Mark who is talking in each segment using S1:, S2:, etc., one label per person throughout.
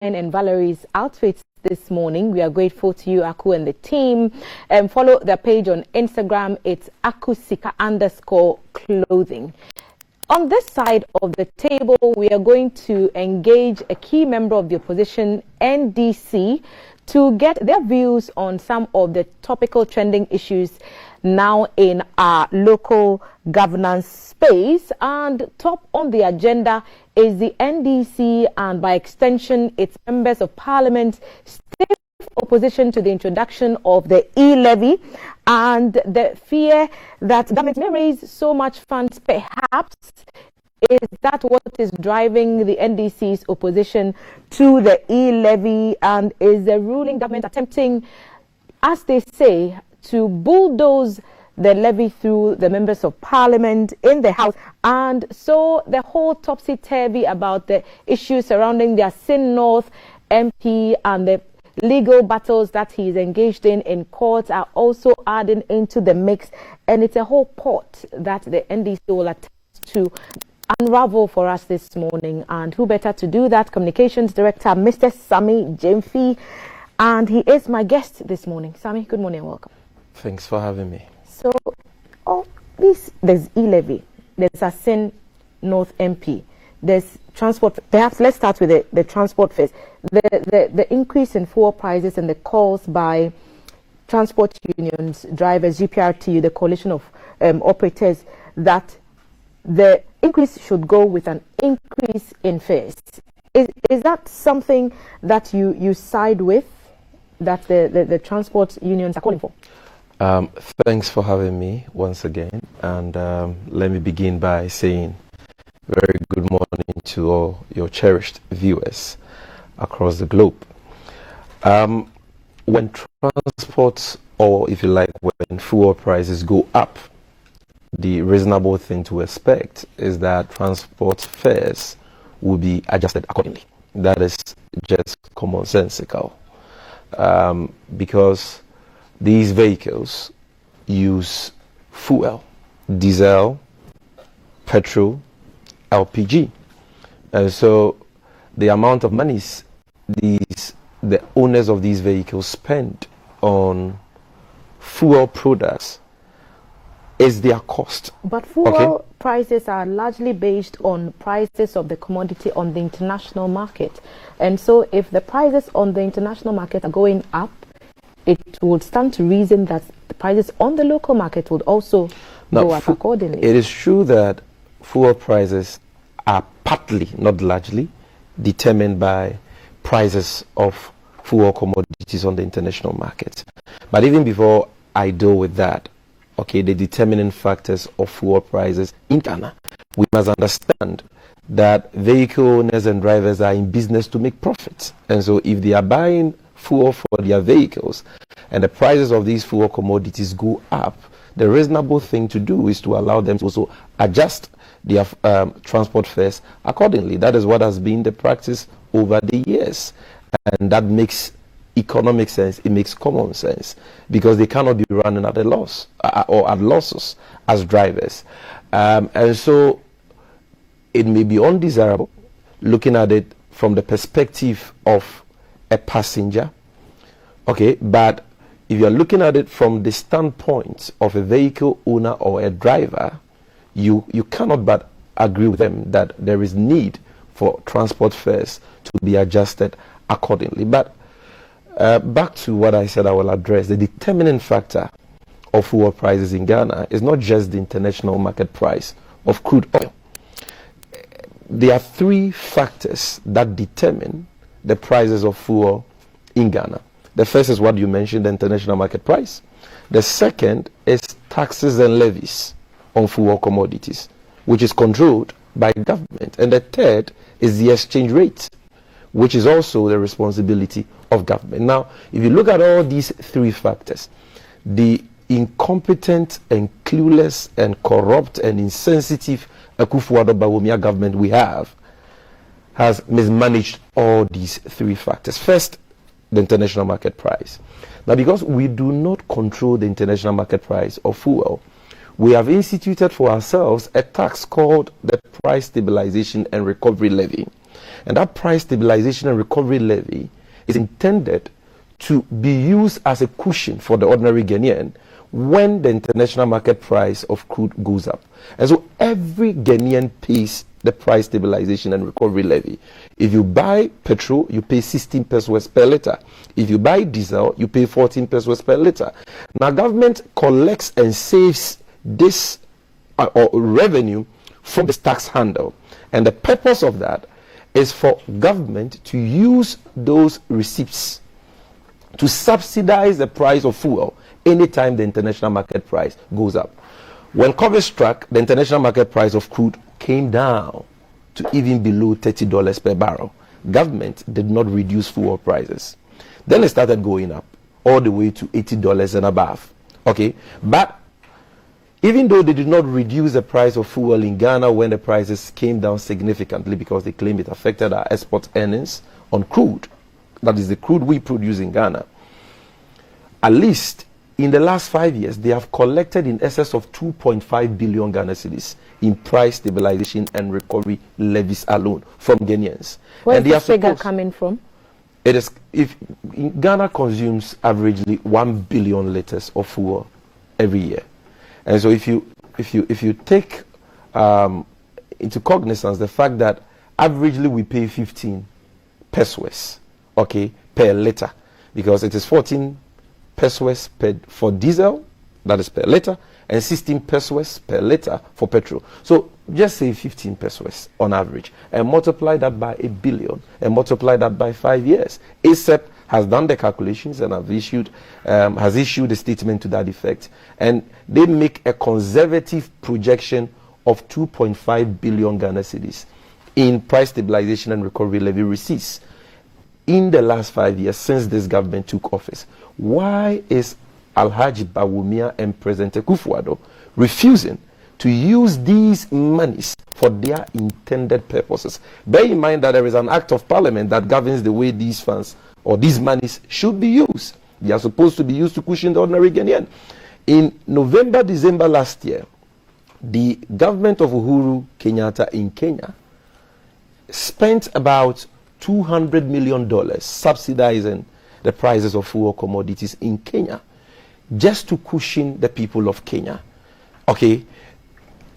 S1: and Valerie's outfits this morning. We are grateful to you, Aku, and the team. Follow the page on Instagram. It's akusika_clothing. On this side of the table, we are going to engage a key member of the opposition, NDC, to get their views on some of the topical trending issues now in our local governance space. And top on the agenda is the NDC and by extension its members of parliament stiff opposition to the introduction of the e-levy and the fear that government may raise so much funds. Perhaps is that what is driving the NDC's opposition to the e-levy, and is the ruling government attempting, as they say, to bulldoze the levy through the members of parliament in the House? And so the whole topsy-turvy about the issues surrounding the Asin North MP and the legal battles that he is engaged in court are also adding into the mix, and it's a whole pot that the NDC will attempt to unravel for us this morning. And who better to do that? Communications Director Mr. Sammy Gyamfi, and he is my guest this morning. Sammy, good morning and welcome.
S2: Thanks for having me.
S1: So, there's e-levy, there's Asin North MP, there's transport. Perhaps let's start with the transport first. The increase in fuel prices and the calls by transport unions, drivers, GPRTU, the coalition of operators, that the increase should go with an increase in fares. Is that something that you side with, that the transport unions are calling for?
S2: Thanks for having me once again, and let me begin by saying very good morning to all your cherished viewers across the globe. When transport, or if you like, when fuel prices go up, the reasonable thing to expect is that transport fares will be adjusted accordingly. That is just commonsensical, because these vehicles use fuel, diesel, petrol, LPG. And so the amount of monies the owners of these vehicles spend on fuel products is their cost.
S1: But fuel prices are largely based on prices of the commodity on the international market. And so if the prices on the international market are going up, it would stand to reason that the prices on the local market would also go up accordingly.
S2: It is true that fuel prices are partly, not largely, determined by prices of fuel commodities on the international market. But even before I deal with that, the determining factors of fuel prices in Ghana, we must understand that vehicle owners and drivers are in business to make profits. And so if they are buying fuel for their vehicles and the prices of these fuel commodities go up, the reasonable thing to do is to allow them to also adjust their transport fares accordingly. That is what has been the practice over the years, and that makes economic sense. It makes common sense, because they cannot be running at a loss or at losses as drivers, and so it may be undesirable looking at it from the perspective of a passenger, but if you're looking at it from the standpoint of a vehicle owner or a driver, you cannot but agree with them that there is need for transport fares to be adjusted accordingly. But back to what I said I will address, the determining factor of fuel prices in Ghana is not just the international market price of crude oil. There are three factors that determine the prices of fuel in Ghana. The first is what you mentioned, the international market price. The second is taxes and levies on fuel commodities, which is controlled by government. And the third is the exchange rate, which is also the responsibility of government. Now, if you look at all these three factors, the incompetent and clueless and corrupt and insensitive Akufo-Addo Bawumia government we have has mismanaged all these three factors. First, the international market price. Now, because we do not control the international market price of fuel, we have instituted for ourselves a tax called the Price Stabilization and Recovery Levy. And that price stabilization and recovery levy is intended to be used as a cushion for the ordinary Ghanaian when the international market price of crude goes up. And so every Ghanaian pays the price stabilization and recovery levy. If you buy petrol, you pay 16 pesos per litre. If you buy diesel, you pay 14 pesos per litre. Now, government collects and saves this revenue from the tax handle. And the purpose of that is for government to use those receipts to subsidize the price of fuel anytime the international market price goes up. When COVID struck, the international market price of crude came down to even below $30 per barrel. Government did not reduce fuel prices. Then it started going up all the way to $80 and above. Okay, but even though they did not reduce the price of fuel in Ghana when the prices came down significantly because they claim it affected our export earnings on crude, that is the crude we produce in Ghana, at least in the last 5 years, they have collected in excess of 2.5 billion Ghana cedis in price stabilization and recovery levies alone from Ghanaians.
S1: Where is this figure coming from?
S2: It is, if Ghana consumes averagely 1 billion liters of fuel every year. And so if you take into cognizance the fact that averagely we pay 15 pesos, okay, per liter, because it is 14 pesos for diesel, that is per liter, and 16 pesos per liter for petrol. So just say 15 pesos on average, and multiply that by 1 billion, and multiply that by 5 years. ASEP has done the calculations and has issued a statement to that effect, and they make a conservative projection of 2.5 billion Ghana cedis in price stabilization and recovery levy receipts in the last 5 years since this government took office. Why is Alhaji Bawumia and President Akufo-Addo refusing to use these monies for their intended purposes? Bear in mind that there is an act of parliament that governs the way these funds or these monies should be used. They are supposed to be used to cushion the ordinary Ghanaian. In November, December last year, the government of Uhuru Kenyatta in Kenya spent about $200 million subsidizing the prices of fuel commodities in Kenya just to cushion the people of Kenya. Okay,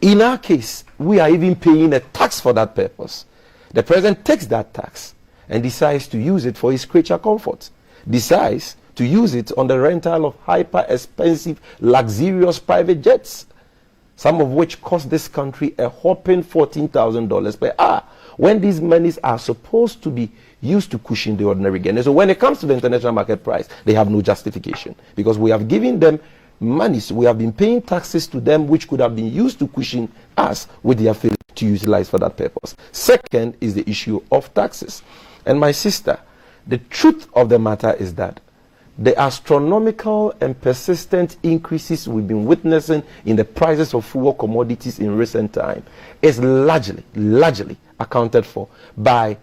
S2: in our case, we are even paying a tax for that purpose. The president takes that tax and decides to use it for his creature comfort, decides to use it on the rental of hyper expensive luxurious private jets, some of which cost this country a whopping $14,000 per hour, when these monies are supposed to be used to cushion the ordinary Ghanaian. So when it comes to the international market price, they have no justification, because we have given them monies, we have been paying taxes to them which could have been used to cushion us, with their failure to utilize for that purpose. Second is the issue of taxes. And my sister, the truth of the matter is that the astronomical and persistent increases we've been witnessing in the prices of fuel commodities in recent time is largely accounted for by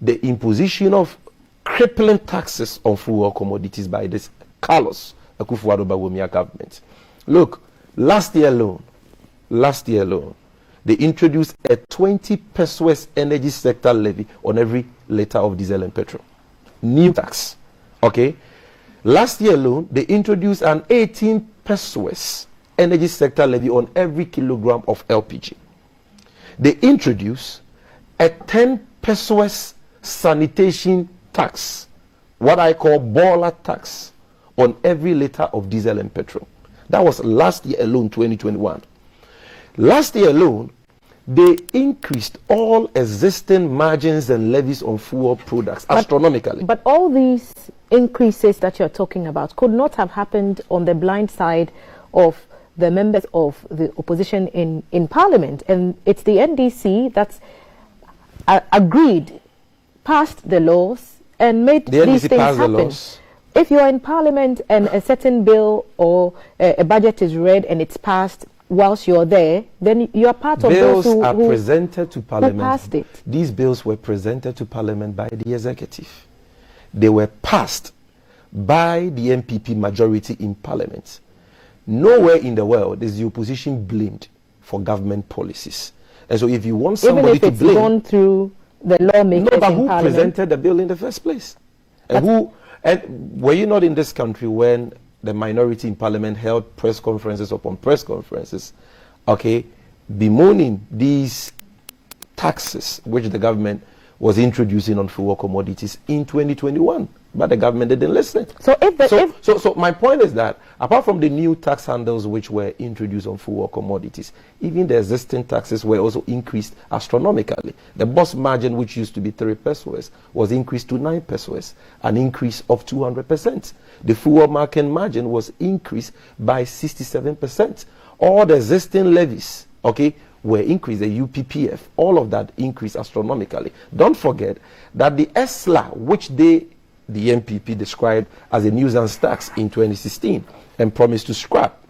S2: the imposition of crippling taxes on fuel commodities by this Carlos Akufo-Addo Bawumia government. Look, last year alone, they introduced a 20 pesos energy sector levy on every liter of diesel and petrol. New tax. Okay? Last year alone, they introduced an 18 pesos energy sector levy on every kilogram of LPG. They introduced a 10 pesos sanitation tax, what I call baller tax, on every liter of diesel and petrol. That was last year alone, 2021. Last year alone, they increased all existing margins and levies on fuel products astronomically. But all these increases that you're talking about could not have happened on the blind side of the members of the opposition in Parliament. And it's the NDC that's agreed, passed the laws, and made these things happen. If you're in Parliament and a certain bill or a budget is read and it's passed whilst you're there, then you are part of those who presented to Parliament. Passed it. These bills were presented to Parliament by the executive. They were passed by the MPP majority in Parliament. Nowhere in the world is the opposition blamed for government policies. And so if you want somebody to blame, even if it's gone through
S1: the lawmakers
S2: No, but
S1: in
S2: who
S1: Parliament?
S2: presented the bill in the first place? And were you not in this country when the minority in Parliament held press conferences upon press conferences, okay, bemoaning these taxes which the government was introducing on fuel commodities in 2021? But the government didn't listen. So my point is that apart from the new tax handles which were introduced on fuel commodities, even the existing taxes were also increased astronomically. The boss margin, which used to be 3 pesos, was increased to 9 pesos, an increase of 200%. The fuel market margin was increased by 67%. All the existing levies, okay, were increased, the UPPF, all of that increased astronomically. Don't forget that the ESLA, which the NPP described as a nuisance tax in 2016 and promised to scrap,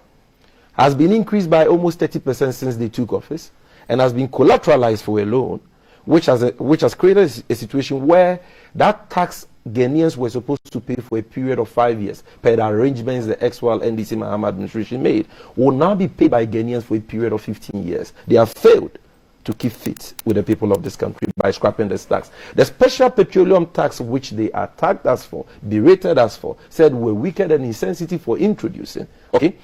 S2: has been increased by almost 30% since they took office, and has been collateralized for a loan, which has created a situation where that tax Ghanaians were supposed to pay for a period of 5 years, per the arrangements the ex-Wal NDC Mahama administration made, will now be paid by Ghanaians for a period of 15 years. They have failed to keep fit with the people of this country by scrapping this tax. The special petroleum tax, which they attacked us for, berated us for, said we're wicked and insensitive for introducing, okay,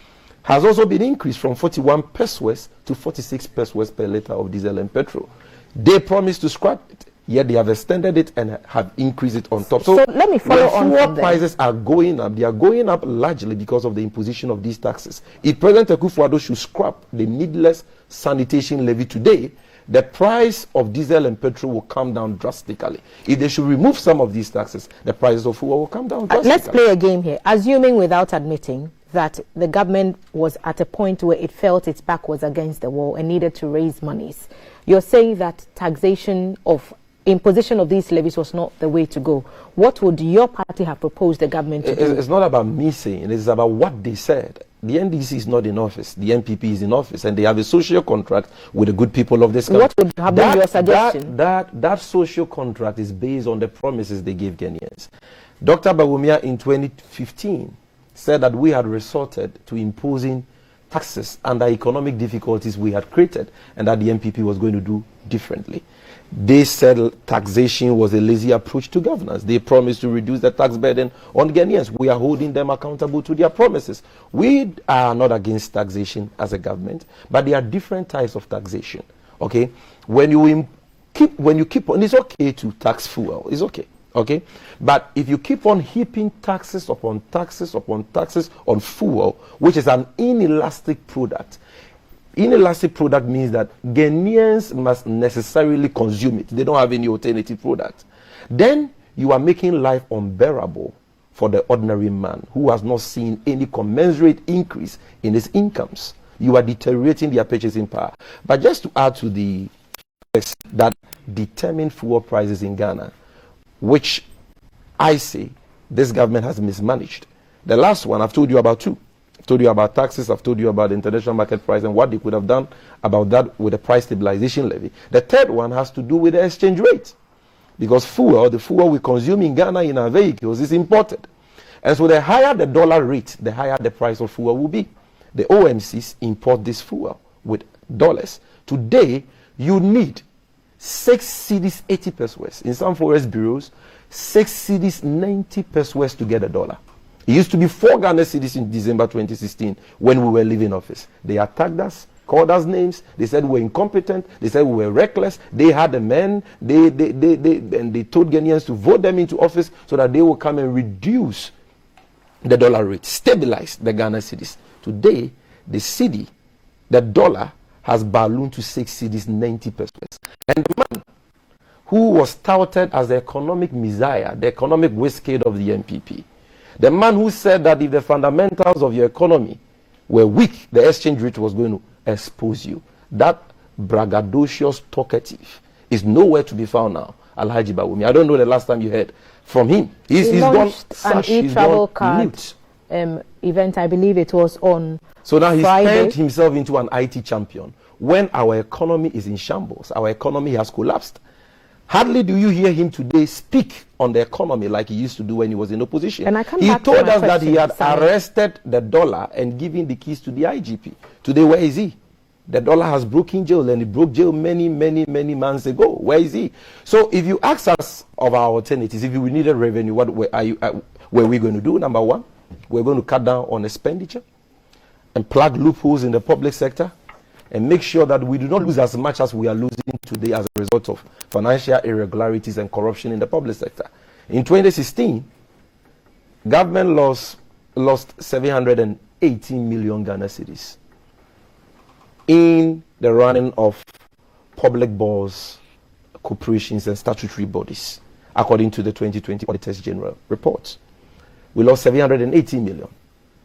S2: has also been increased from 41 pesos to 46 pesos per liter of diesel and petrol. They promised to scrap it, yet they have extended it and have increased it on top.
S1: So let me follow on
S2: from prices are going up. They are going up largely because of the imposition of these taxes. If President Akufo-Addo should scrap the needless sanitation levy today, the price of diesel and petrol will come down drastically. If they should remove some of these taxes, the prices of fuel will come down drastically.
S1: Let's play a game here. Assuming without admitting that the government was at a point where it felt its back was against the wall and needed to raise monies, you're saying that taxation of imposition of these levies was not the way to go. What would your party have proposed the government to do?
S2: It's not about me saying, it's about what they said. The NDC is not in office, the NPP is in office, and they have a social contract with the good people of this country.
S1: What would have been your suggestion?
S2: That social contract is based on the promises they gave Ghanaians. Dr. Bawumia in 2015 said that we had resorted to imposing taxes under economic difficulties we had created, and that the NPP was going to do differently. They said taxation was a lazy approach to governance. They promised to reduce the tax burden on Ghanaians. We are holding them accountable to their promises. We are not against taxation as a government, but there are different types of taxation. Okay, when you keep on, it's okay to tax fuel. It's okay. Okay, but if you keep on heaping taxes upon taxes upon taxes on fuel, which is an inelastic product. Inelastic product means that Ghanaians must necessarily consume it. They don't have any alternative product. Then you are making life unbearable for the ordinary man who has not seen any commensurate increase in his incomes. You are deteriorating their purchasing power. But just to add to the facts that determine fuel prices in Ghana, which I say this government has mismanaged. The last one, I've told you about two. I've told you about taxes, I've told you about the international market price and what they could have done about that with the price stabilization levy. The third one has to do with the exchange rate. Because the fuel we consume in Ghana in our vehicles is imported. And so the higher the dollar rate, the higher the price of fuel will be. The OMCs import this fuel with dollars. Today, you need 6 cedis 80 pesos. In some forest bureaus, 6 cedis 90 pesos to get a dollar. It used to be 4 Ghana cedis in December 2016 when we were leaving office. They attacked us, called us names. They said we were incompetent. They said we were reckless. They had the men. They told Ghanaians to vote them into office so that they will come and reduce the dollar rate, stabilize the Ghana cedis. Today, the cedi, the dollar, has ballooned to 6 cedis 90 pesos. And the man who was touted as the economic messiah, the economic whiskey of the NPP, the man who said that if the fundamentals of your economy were weak, the exchange rate was going to expose you. That braggadocious talkative is nowhere to be found now. Alhaji Bawumia, I don't know the last time you heard from him. He's gone such, an e-travel card
S1: event, I believe it was on
S2: So now he's
S1: Friday.
S2: turned himself into an IT champion. When our economy is in shambles, our economy has collapsed. Hardly do you hear him today speak on the economy like he used to do when he was in opposition.
S1: And
S2: He told us that he had arrested the dollar and given the keys to the IGP. Today, where is he? The dollar has broken jail, and it broke jail many months ago. Where is he? So if you ask us of our alternatives, if we needed revenue, what were we going to do? Number one, we're going to cut down on expenditure and plug loopholes in the public sector and make sure that we do not lose as much as we are losing today as a result of financial irregularities and corruption in the public sector. In 2016, government lost 718 million Ghana cedis in the running of public boards, corporations, and statutory bodies, according to the 2020 Auditors General report. We lost 718 million.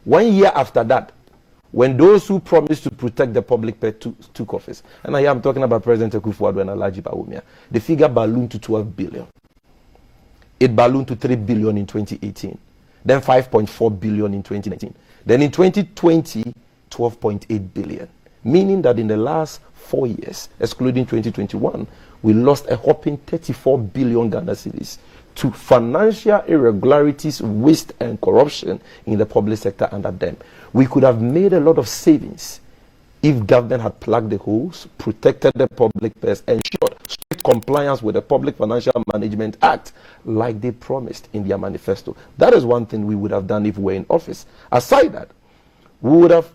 S2: 1 year after that, when those who promised to protect the public took office, and I am talking about President Akufo-Addo and Alhaji Bawumia, the figure ballooned to 12 billion. It ballooned to 3 billion in 2018, then 5.4 billion in 2019. Then in 2020, 12.8 billion. Meaning that in the last 4 years, excluding 2021, we lost a whopping 34 billion Ghana cedis to financial irregularities, waste, and corruption in the public sector under them. We could have made a lot of savings if government had plugged the holes, protected the public purse, ensured strict compliance with the Public Financial Management Act, like they promised in their manifesto. That is one thing we would have done if we were in office. Aside that, we would have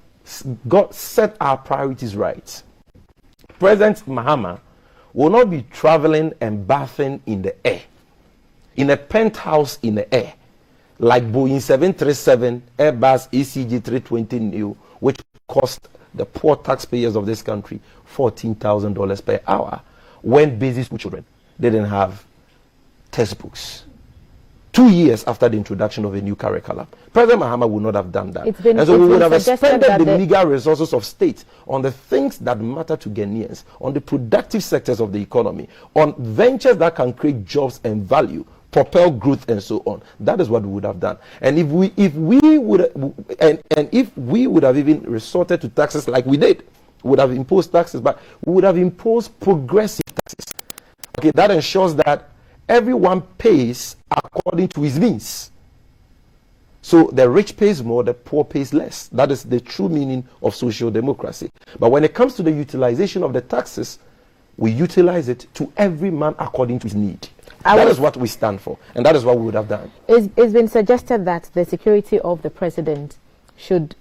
S2: set our priorities right. President Mahama will not be traveling and bathing in the air, in a penthouse in the air, like Boeing 737, Airbus ECG 320neo, which cost the poor taxpayers of this country $14,000 per hour, when basic school children didn't have textbooks. 2 years after the introduction of a new curriculum, President Mahama would not have done that. And so we would have expended the meager resources of state on the things that matter to Ghanaians, on the productive sectors of the economy, on ventures that can create jobs and value, propel growth, and so on. That is what we would have done. And if we would have even resorted to taxes like we did, we would have imposed taxes, but we would have imposed progressive taxes. Okay, that ensures that everyone pays according to his means. So the rich pays more, the poor pays less. That is the true meaning of social democracy. But when it comes to the utilization of the taxes, we utilize it to every man according to his need. That is what we stand for, and that is what we would have done.
S1: It's been suggested that the security of the president should,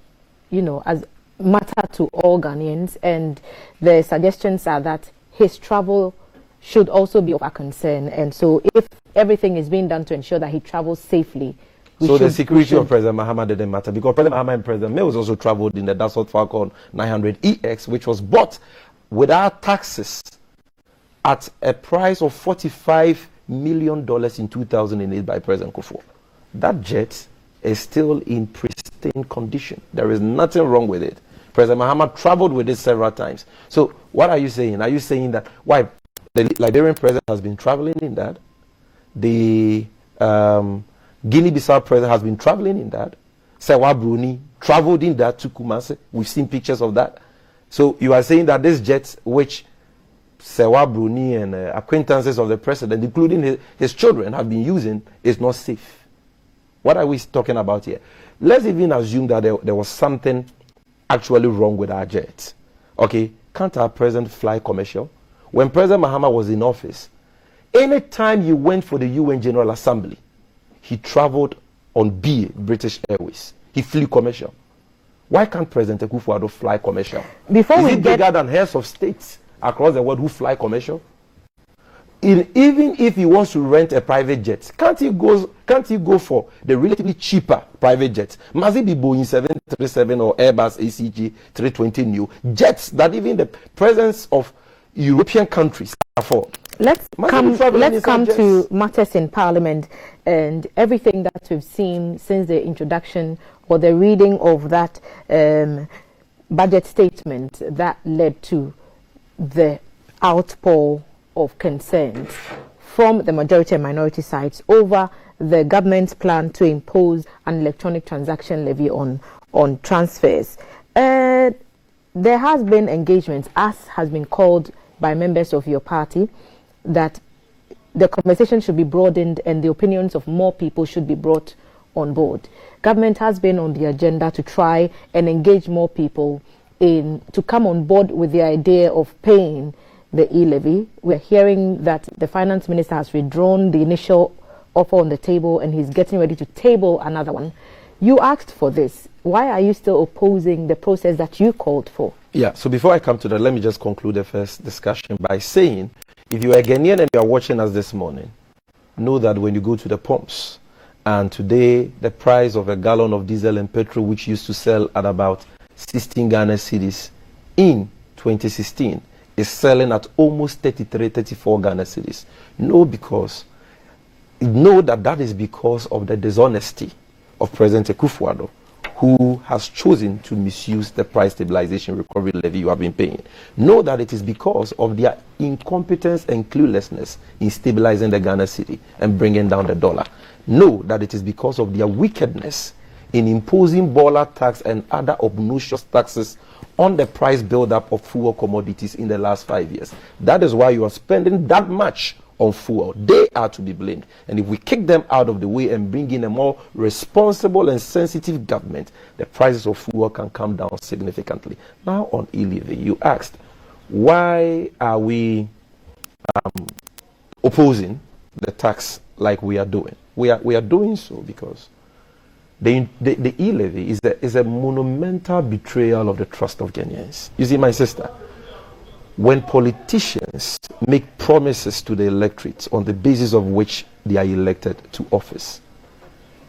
S1: as matter to all Ghanaians, and the suggestions are that his travel should also be of our concern. And so if everything is being done to ensure that he travels safely,
S2: so the security of President Mahama didn't matter, because President Mahama and President Mills also traveled in the Dassault Falcon 900EX, which was bought without taxes at a price of $45 million in 2008 by President Kufuor. That jet is still in pristine condition. There is nothing wrong with it. President Mahama traveled with it several times. So what are you saying? Are you saying that why the Liberian president has been traveling in that? The Guinea-Bissau president has been traveling in that. Sewa Bruni traveled in that to Kumasi. We've seen pictures of that. So you are saying that this jet, which Sewa Bruni and acquaintances of the president, including his children, have been using, is not safe. What are we talking about here? Let's even assume that there was something actually wrong with our jet. Okay, can't our president fly commercial? When President Mahama was in office, anytime he went for the UN General Assembly, he traveled on BA, British Airways. He flew commercial. Why can't President Akufo-Addo fly commercial? Is he bigger than heads of states across the world who fly commercial? Even if he wants to rent a private jet, can't he go for the relatively cheaper private jets? Must it be Boeing 737 or Airbus ACG 320neo? Jets that even the presence of European countries afford.
S1: Let's come to matters in Parliament and everything that we've seen since the introduction or the reading of that budget statement that led to the outpour of concerns from the majority and minority sides over the government's plan to impose an electronic transaction levy on transfers. There has been engagement, as has been called by members of your party, that the conversation should be broadened and the opinions of more people should be brought on board. Government has been on the agenda to try and engage more people in to come on board with the idea of paying the e-levy. We're hearing that the finance minister has withdrawn the initial offer on the table and he's getting ready to table another one. You asked for this. Why are you still opposing the process that you called for?
S2: Yeah, so before I come to that, let me just conclude the first discussion by saying, if you are a Ghanaian and you are watching us this morning, know that when you go to the pumps, and today the price of a gallon of diesel and petrol, which used to sell at about 16 Ghana cedis in 2016, is selling at almost 33, 34 Ghana cedis. Know that that is because of the dishonesty of President Akufo-Addo, who has chosen to misuse the price stabilization recovery levy you have been paying. Know that it is because of their incompetence and cluelessness in stabilizing the Ghana cedi and bringing down the dollar. Know that it is because of their wickedness in imposing baller tax and other obnoxious taxes on the price build-up of fuel commodities in the last 5 years. That is why you are spending that much on fuel. They are to be blamed. And if we kick them out of the way and bring in a more responsible and sensitive government, the prices of fuel can come down significantly. Now on e-levy, you asked, why are we opposing the tax like we are doing? We are doing so because the e-levy is a monumental betrayal of the trust of Ghanaians. You see, my sister, when politicians make promises to the electorate on the basis of which they are elected to office,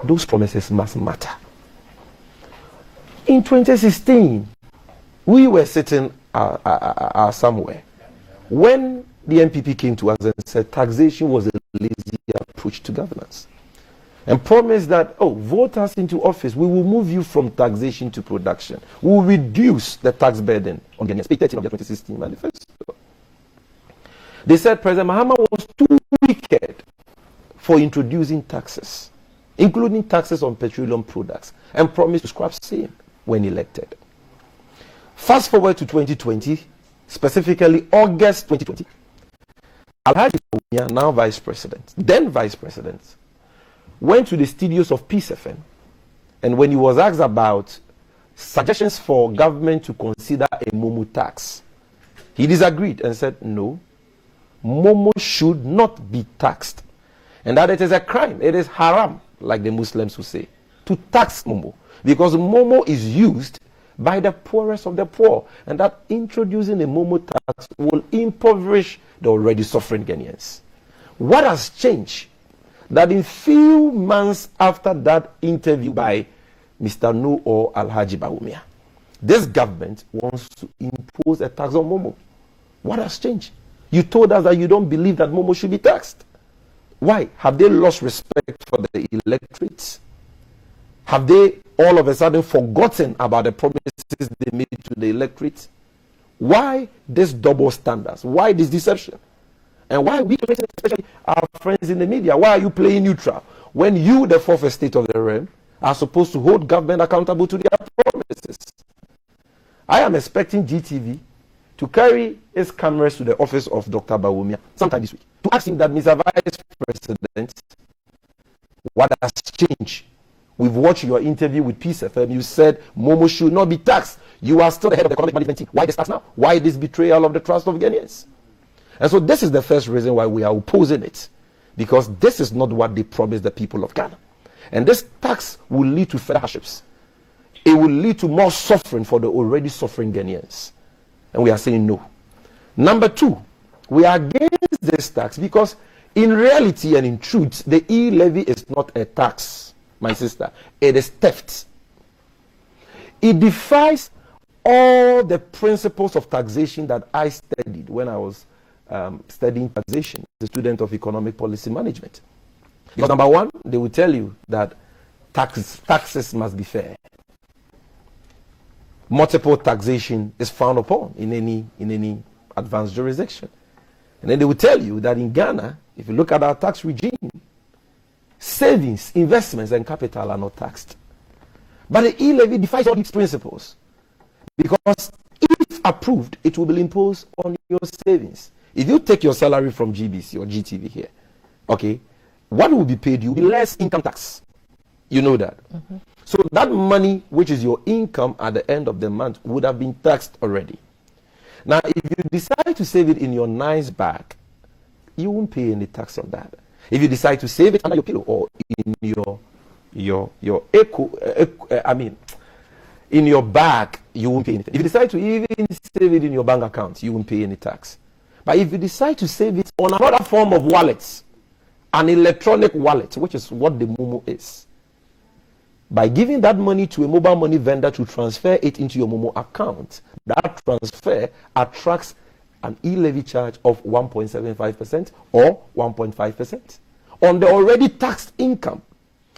S2: those promises must matter. In 2016, we were sitting somewhere when the NPP came to us and said taxation was a lazy approach to governance, and promised that, vote us into office, we will move you from taxation to production. We will reduce the tax burden on Ghanaians. Page 13 of the 2016 manifesto. They said President Mahama was too wicked for introducing taxes, including taxes on petroleum products, and promised to scrap same when elected. Fast forward to 2020, specifically August 2020, Alhaji Bawumia, now Vice President, then Vice President, went to the studios of Peace FM, and when he was asked about suggestions for government to consider a Momo tax, he disagreed and said, no, Momo should not be taxed, and that it is a crime, it is haram, like the Muslims would say, to tax Momo, because Momo is used by the poorest of the poor, and that introducing a Momo tax will impoverish the already suffering Ghanaians. What has changed? That in few months after that interview by Mr. No or Alhaji Bawumia, this government wants to impose a tax on Momo. What has changed? You told us that you don't believe that Momo should be taxed. Why? Have they lost respect for the electorate? Have they all of a sudden forgotten about the promises they made to the electorate? Why this double standards? Why this deception? And why we, especially our friends in the media, why are you playing neutral when you, the fourth estate of the realm, are supposed to hold government accountable to their promises? I am expecting GTV to carry its cameras to the office of Dr. Bawumia sometime this week to ask him that, Mr. Vice President, what has changed? We've watched your interview with Peace FM. You said Momo should not be taxed. You are still the head of the economic management team. Why this tax now? Why this betrayal of the trust of Ghanaians? And so this is the first reason why we are opposing it, because this is not what they promised the people of Ghana. And this tax will lead to further hardships. It will lead to more suffering for the already suffering Ghanaians. And we are saying no. Number two, we are against this tax because in reality and in truth, the e-levy is not a tax, my sister. It is theft. It defies all the principles of taxation that I studied when I was studying taxation as a student of economic policy management. Because number one, they will tell you that taxes must be fair. Multiple taxation is frowned upon in any advanced jurisdiction. And then they will tell you that in Ghana, if you look at our tax regime, savings, investments, and capital are not taxed. But the e-levy defies all these principles, because if approved, it will be imposed on your savings. If you take your salary from GBC or GTV here, okay, what will be paid you will be less income tax. You know that. Mm-hmm. So So that money, which is your income at the end of the month, would have been taxed already. Now, if you decide to save it in your nice bag, you won't pay any tax on that. If you decide to save it under your pillow or in in your bag, you won't pay anything. If you decide to even save it in your bank account, you won't pay any tax. But if you decide to save it on another form of wallets, an electronic wallet, which is what the Momo is, by giving that money to a mobile money vendor to transfer it into your Momo account, that transfer attracts an e-levy charge of 1.75% or 1.5% on the already taxed income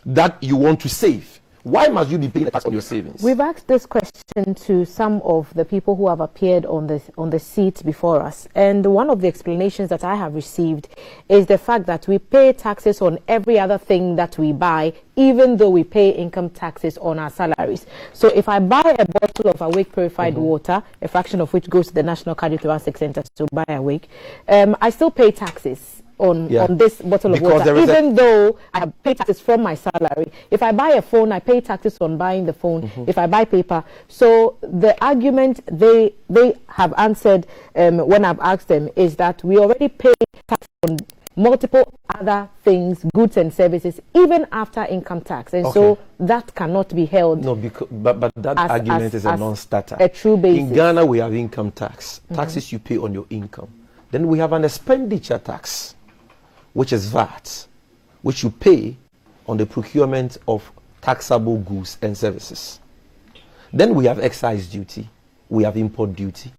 S2: that you want to save. Why must you be paying a tax on your savings?
S1: We've asked this question to some of the people who have appeared on the seat before us, and one of the explanations that I have received is the fact that we pay taxes on every other thing that we buy, even though we pay income taxes on our salaries. So if I buy a bottle of Awake purified water, a fraction of which goes to the National Cardiothoracic Center to buy Awake, I still pay taxes on this bottle of water, even though I have paid taxes from my salary. If I buy a phone, I pay taxes on buying the phone. If I buy paper. So the argument they have answered when I've asked them is that we already pay tax on multiple other things, goods and services, even after income tax. And so that cannot be held.
S2: No, because, but that argument is a non-starter.
S1: A true basis.
S2: In Ghana, we have income tax, taxes you pay on your income. Then we have an expenditure tax, which is VAT, which you pay on the procurement of taxable goods and services. Then we have excise duty, we have import duty,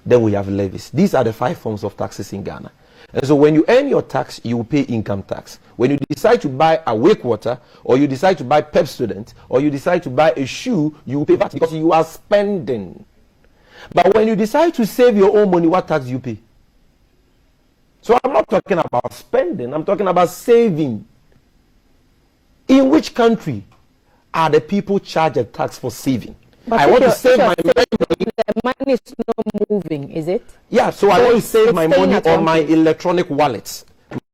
S2: then we have levies. These are the 5 forms of taxes in Ghana. And so when you earn your tax, you will pay income tax. When you decide to buy Awake water, or you decide to buy Pepsodent, or you decide to buy a shoe, you will pay VAT because you are spending. But when you decide to save your own money, what tax do you pay? So I'm not talking about spending, I'm talking about saving. In which country are the people charged a tax for saving?
S1: But
S2: I want to save my money.
S1: The money is not moving, is it?
S2: Yeah, so I want to save my money on my electronic wallet.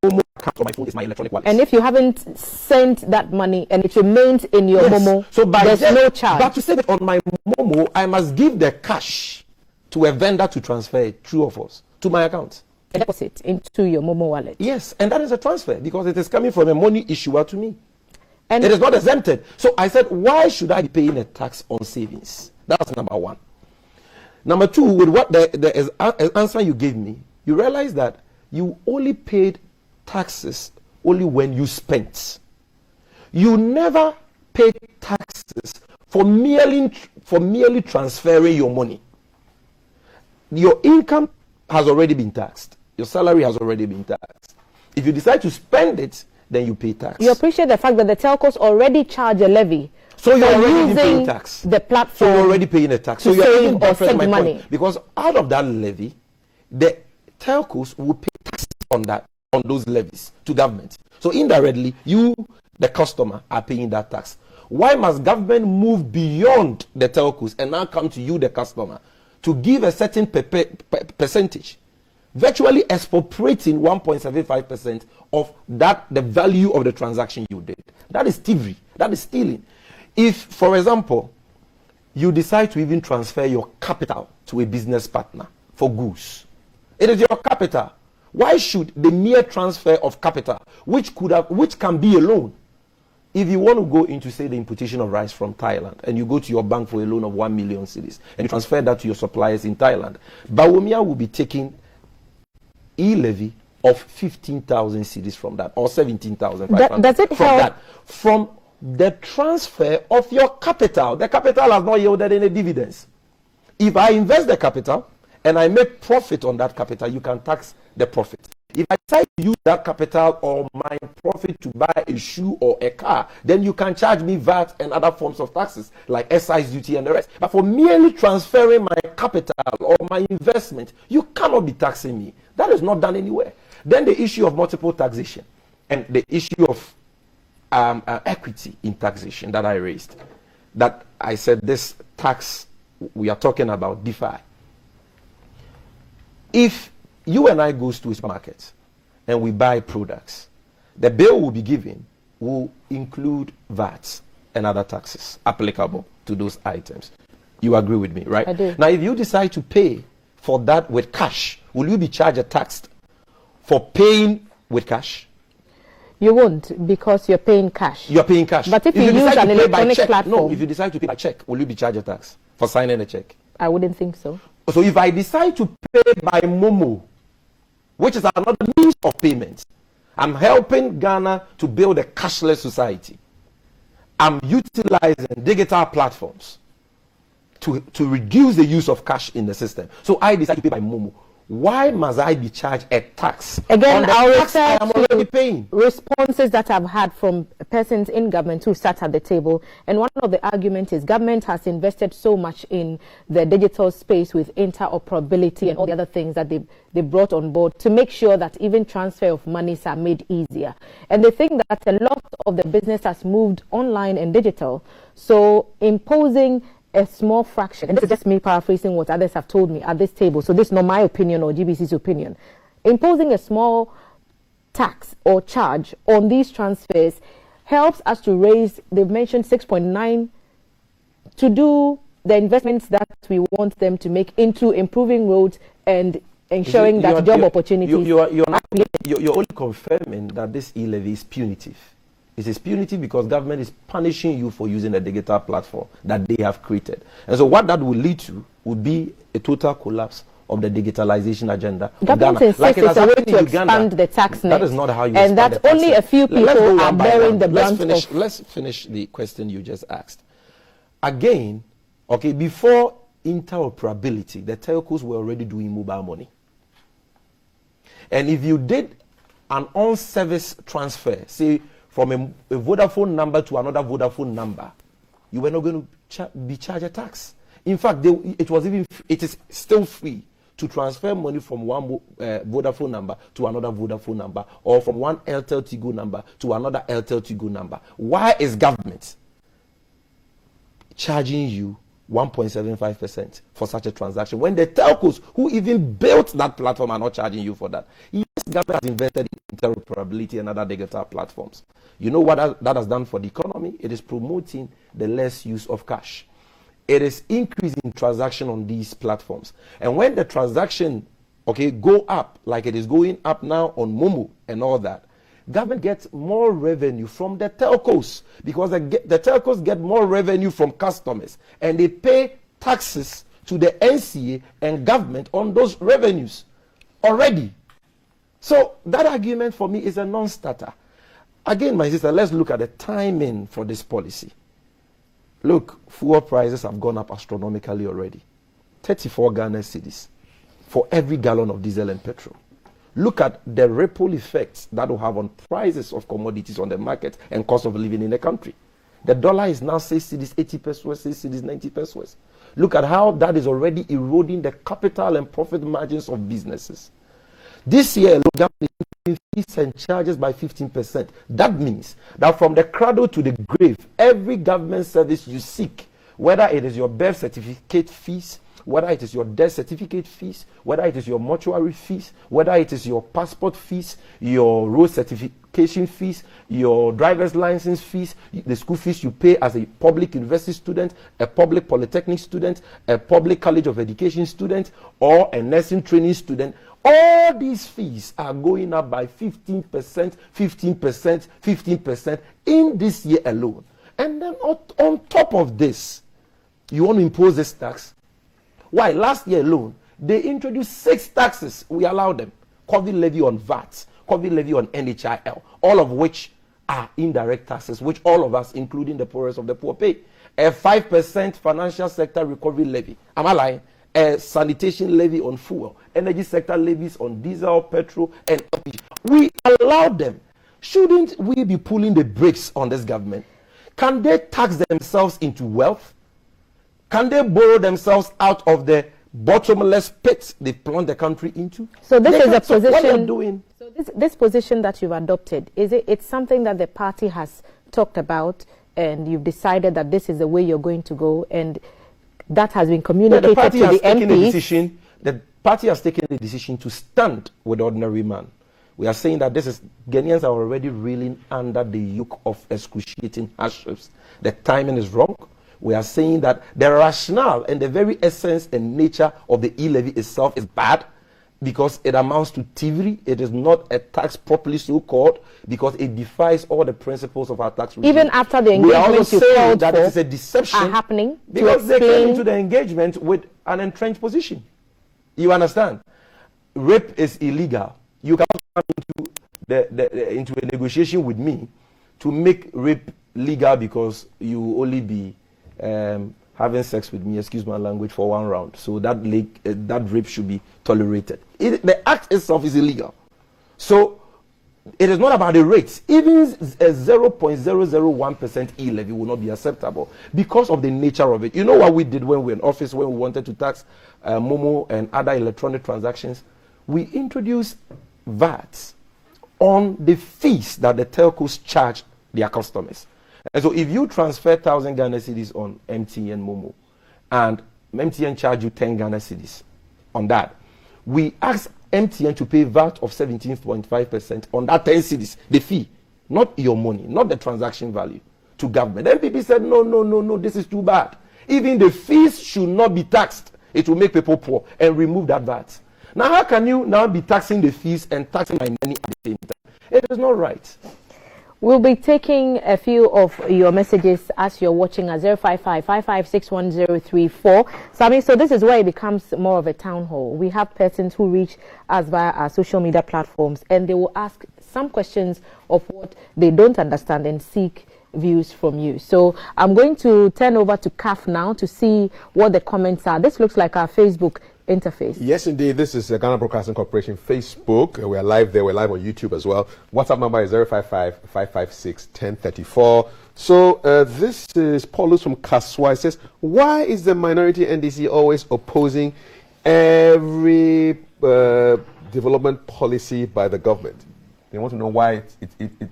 S2: Momo account on my phone is my electronic wallet.
S1: And if you haven't sent that money and it remains in your Momo,
S2: so
S1: there's no charge.
S2: But to save it on my Momo, I must give the cash to a vendor to transfer it, true or false, to my account.
S1: A deposit into your Momo wallet.
S2: Yes, and that is a transfer because it is coming from a money issuer to me. And it is not exempted. So I said, why should I be paying a tax on savings? That's number one. Number two, with what the answer you gave me, you realize that you only paid taxes only when you spent. You never paid taxes for merely transferring your money. Your income has already been taxed. Your salary has already been taxed. If you decide to spend it, then you pay tax.
S1: You appreciate the fact that the telcos already charge a levy.
S2: So you're already paying tax.
S1: The platform.
S2: So you're already paying a tax. So
S1: you're
S2: saving
S1: or save money.
S2: Point. Because out of that levy, the telcos will pay tax on those levies to government. So indirectly, you, the customer, are paying that tax. Why must government move beyond the telcos and now come to you, the customer, to give a certain percentage? Virtually expropriating 1.75% of the value of the transaction you did. That is thievery. That is stealing. If, for example, you decide to even transfer your capital to a business partner for goods, it is your capital. Why should the mere transfer of capital, which can be a loan, if you want to go into, say, the importation of rice from Thailand, and you go to your bank for a loan of 1 million cedis, and you transfer that to your suppliers in Thailand, Bawumia will be taking e-levy of 15,000 cedis from that, or 17,500.
S1: Does it help?
S2: That, from the transfer of your capital. The capital has not yielded any dividends. If I invest the capital and I make profit on that capital, you can tax the profit. If I decide to use that capital or my profit to buy a shoe or a car, then you can charge me VAT and other forms of taxes like excise duty and the rest. But for merely transferring my capital or my investment, you cannot be taxing me. That is not done anywhere. Then the issue of multiple taxation and the issue of equity in taxation that I raised, that I said this tax we are talking about differ. If you and I goes to a supermarket and we buy products, the bill will be given will include VAT and other taxes applicable to those items. You agree with me, right?
S1: I do.
S2: Now, if you decide to pay for that with cash, will you be charged a tax for paying with cash?
S1: You won't, because you're paying cash.
S2: You're paying cash.
S1: But if you use an electronic platform...
S2: No, if you decide to pay by check, will you be charged a tax for signing a check?
S1: I wouldn't think so.
S2: So if I decide to pay by Momo, which is another means of payment, I'm helping Ghana to build a cashless society. I'm utilizing digital platforms to reduce the use of cash in the system. So I decide to pay by Momo. Why must I be charged a tax?
S1: Again, I'll refer
S2: I am already paying.
S1: Responses that I've had from persons in government who sat at the table, and one of the arguments is government has invested so much in the digital space with interoperability and all the other things that they brought on board to make sure that even transfer of monies are made easier. And they think that a lot of the business has moved online and digital, so imposing a small fraction, and this is just me paraphrasing what others have told me at this table, so this is not my opinion or GBC's opinion, imposing a small tax or charge on these transfers helps us to raise, they've mentioned 6.9, to do the investments that we want them to make into improving roads and ensuring that job opportunities.
S2: You're only confirming that this e-levy is punitive. It is punitive because government is punishing you for using a digital platform that they have created. And so what that will lead to would be a total collapse of the digitalization agenda.
S1: Government insists it's a way to expand the tax net.
S2: That is not how you
S1: and that only a few people are bearing the brunt of.
S2: Let's finish the question you just asked. Again, okay, before interoperability, the telcos were already doing mobile money. And if you did an on-service transfer, say, from a Vodafone number to another Vodafone number, you were not going to be charged a tax. In fact, it is still free to transfer money from one Vodafone number to another Vodafone number, or from one Airtel Tigo number to another Airtel Tigo number. Why is government charging you 1.75% for such a transaction when the telcos who even built that platform are not charging you for that? Yes, government has invested in interoperability and other digital platforms. You know what that has done for the economy? It is promoting the less use of cash. It is increasing transaction on these platforms. And when the transaction, go up, like it is going up now on Momo and all that, government gets more revenue from the telcos, because the telcos get more revenue from customers, and they pay taxes to the NCA and government on those revenues already. So that argument for me is a non-starter. Again, my sister, let's look at the timing for this policy. Look, fuel prices have gone up astronomically already. 34 Ghana cedis for every gallon of diesel and petrol. Look at the ripple effects that will have on prices of commodities on the market and cost of living in the country. The dollar is now 6 cedis, 80 pesos, 6 cedis, 90 pesos. Look at how that is already eroding the capital and profit margins of businesses. This year, government is fees and charges by 15%. That means that from the cradle to the grave, every government service you seek, whether it is your birth certificate fees, whether it is your death certificate fees, whether it is your mortuary fees, whether it is your passport fees, your road certification fees, your driver's license fees, the school fees you pay as a public university student, a public polytechnic student, a public college of education student, or a nursing training student, all these fees are going up by 15%, 15%, 15% in this year alone. And then on top of this, you want to impose this tax? Why? Last year alone, they introduced 6 taxes. We allowed them. COVID levy on VAT, COVID levy on NHIL, all of which are indirect taxes, which all of us, including the poorest of the poor, pay. A 5% financial sector recovery levy. Am I lying? A sanitation levy on fuel, energy sector levies on diesel, petrol, and LPG. We allowed them. Shouldn't we be pulling the brakes on this government? Can they tax themselves into wealth? Can they borrow themselves out of the bottomless pits they plunged the country into?
S1: So this is a position.
S2: What they're doing.
S1: So this position that you've adopted, is it's something that the party has talked about, and you've decided that this is the way you're going to go, and that has been communicated to the MPs.
S2: The party has taken the decision to stand with ordinary man, We are saying that Ghanaians are already reeling under the yoke of excruciating hardships. The timing is wrong. We are saying that the rationale and the very essence and nature of the e-levy itself is bad, because it amounts to thievery. It is not a tax properly so called, because it defies all the principles of our tax regime.
S1: Even after the
S2: we are
S1: engagement
S2: also
S1: you
S2: saying
S1: called
S2: that
S1: for
S2: it is a deception
S1: are happening
S2: because they came into the engagement with an entrenched position. You understand? Rape is illegal. You can't come into a negotiation with me to make rape legal because you only be having sex with me, excuse my language, for one round. So that rape should be tolerated. The act itself is illegal. So it is not about the rates. Even a 0.001% e-levy will not be acceptable because of the nature of it. You know what we did when we were in office, when we wanted to tax Momo and other electronic transactions? We introduced VAT on the fees that the telcos charge their customers. And so if you transfer 1,000 Ghana cedis on MTN Momo and MTN charge you 10 Ghana cedis on that, we ask MTN to pay VAT of 17.5% on that 10 cedis, the fee, not your money, not the transaction value, to government. MPP said, no, this is too bad. Even the fees should not be taxed. It will make people poor, and remove that VAT. Now, how can you now be taxing the fees and taxing my money at the same time? It is not right.
S1: We'll be taking a few of your messages as you're watching at 055-556-1034. Sammy, so this is where it becomes more of a town hall. We have persons who reach us via our social media platforms, and they will ask some questions of what they don't understand and seek views from you. So I'm going to turn over to CAF now to see what the comments are. This looks like our Facebook interface.
S3: Yes, indeed. This is the Ghana Broadcasting Corporation Facebook. We are live there. We're live on YouTube as well. WhatsApp number is 055-556-1034. So this is Paulus from Kaswa. It says, why is the minority NDC always opposing every development policy by the government? They want to know why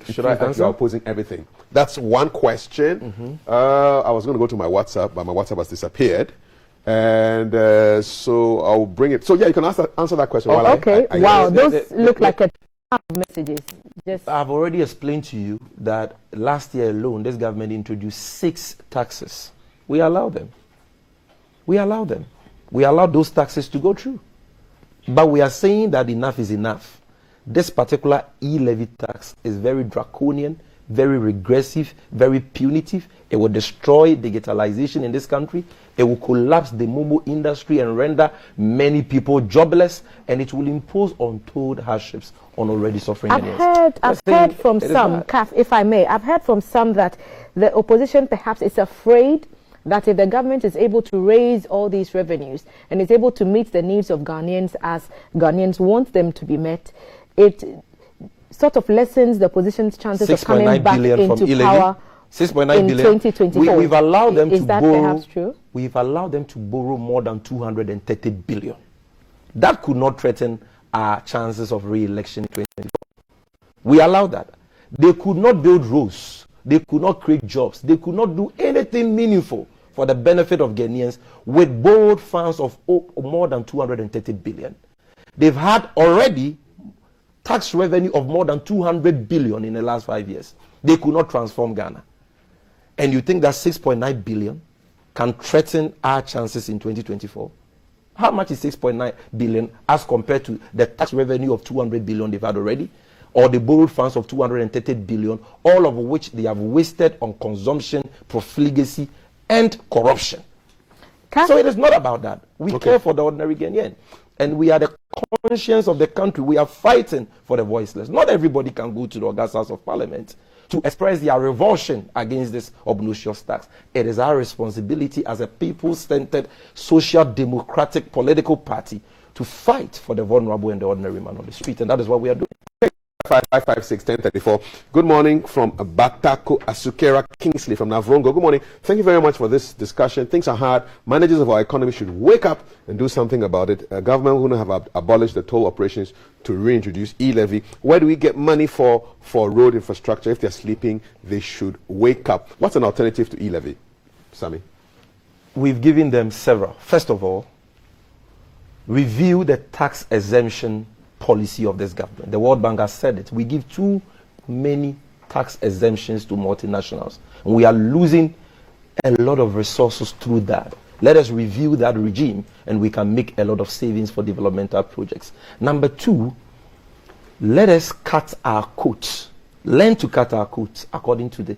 S3: should I answer? You're opposing everything. That's one question. I was going to go to my WhatsApp, but my WhatsApp has disappeared. And so I'll bring it. So yeah, you can answer that question.
S1: Oh, okay. Wow, those look like a ton of messages.
S2: I've already explained to you that last year alone, this government introduced 6 taxes. We allow them. We allow those taxes to go through. But we are saying that enough is enough. This particular e-levy tax is very draconian, very regressive, very punitive. It will destroy digitalization in this country. It will collapse the mobile industry and render many people jobless, and it will impose untold hardships on already suffering Ghanaians.
S1: I've heard from some, CAF, if I may, I've heard from some that the opposition perhaps is afraid that if the government is able to raise all these revenues and is able to meet the needs of Ghanaians as Ghanaians want them to be met, it sort of lessens the opposition's chances of coming back into power
S2: 6.9
S1: in
S2: billion.
S1: 2024.
S2: We've allowed them
S1: is
S2: to
S1: that
S2: borrow.
S1: Perhaps true?
S2: We've allowed them to borrow more than 230 billion. That could not threaten our chances of re-election in 2024. We allowed that. They could not build roads. They could not create jobs. They could not do anything meaningful for the benefit of Ghanaians with borrowed funds of more than 230 billion. They've had already tax revenue of more than 200 billion in the last 5 years. They could not transform Ghana. And you think that 6.9 billion can threaten our chances in 2024? How much is 6.9 billion as compared to the tax revenue of 200 billion they've had already? Or the borrowed funds of 230 billion, all of which they have wasted on consumption, profligacy, and corruption. So it is not about that. We care for the ordinary Ghanaian. And we are the conscience of the country. We are fighting for the voiceless. Not everybody can go to the August House of Parliament to express their revulsion against this obnoxious tax. It is our responsibility as a people-centered, social democratic political party to fight for the vulnerable and the ordinary man on the street. And that is what we are doing.
S3: 556-1034. Good morning from Batako Asukera Kingsley from Navrongo. Good morning. Thank you very much for this discussion. Things are hard. Managers of our economy should wake up and do something about it. Government wouldn't have abolished the toll operations to reintroduce e-levy. Where do we get money for road infrastructure? If they're sleeping, they should wake up. What's an alternative to e-levy, Sammy?
S2: We've given them several. First of all, review the tax exemption policy of this government. The World Bank has said it. We give too many tax exemptions to multinationals, and we are losing a lot of resources through that. Let us review that regime, and we can make a lot of savings for developmental projects. Number two, let us cut our coats. Learn to cut our coats according to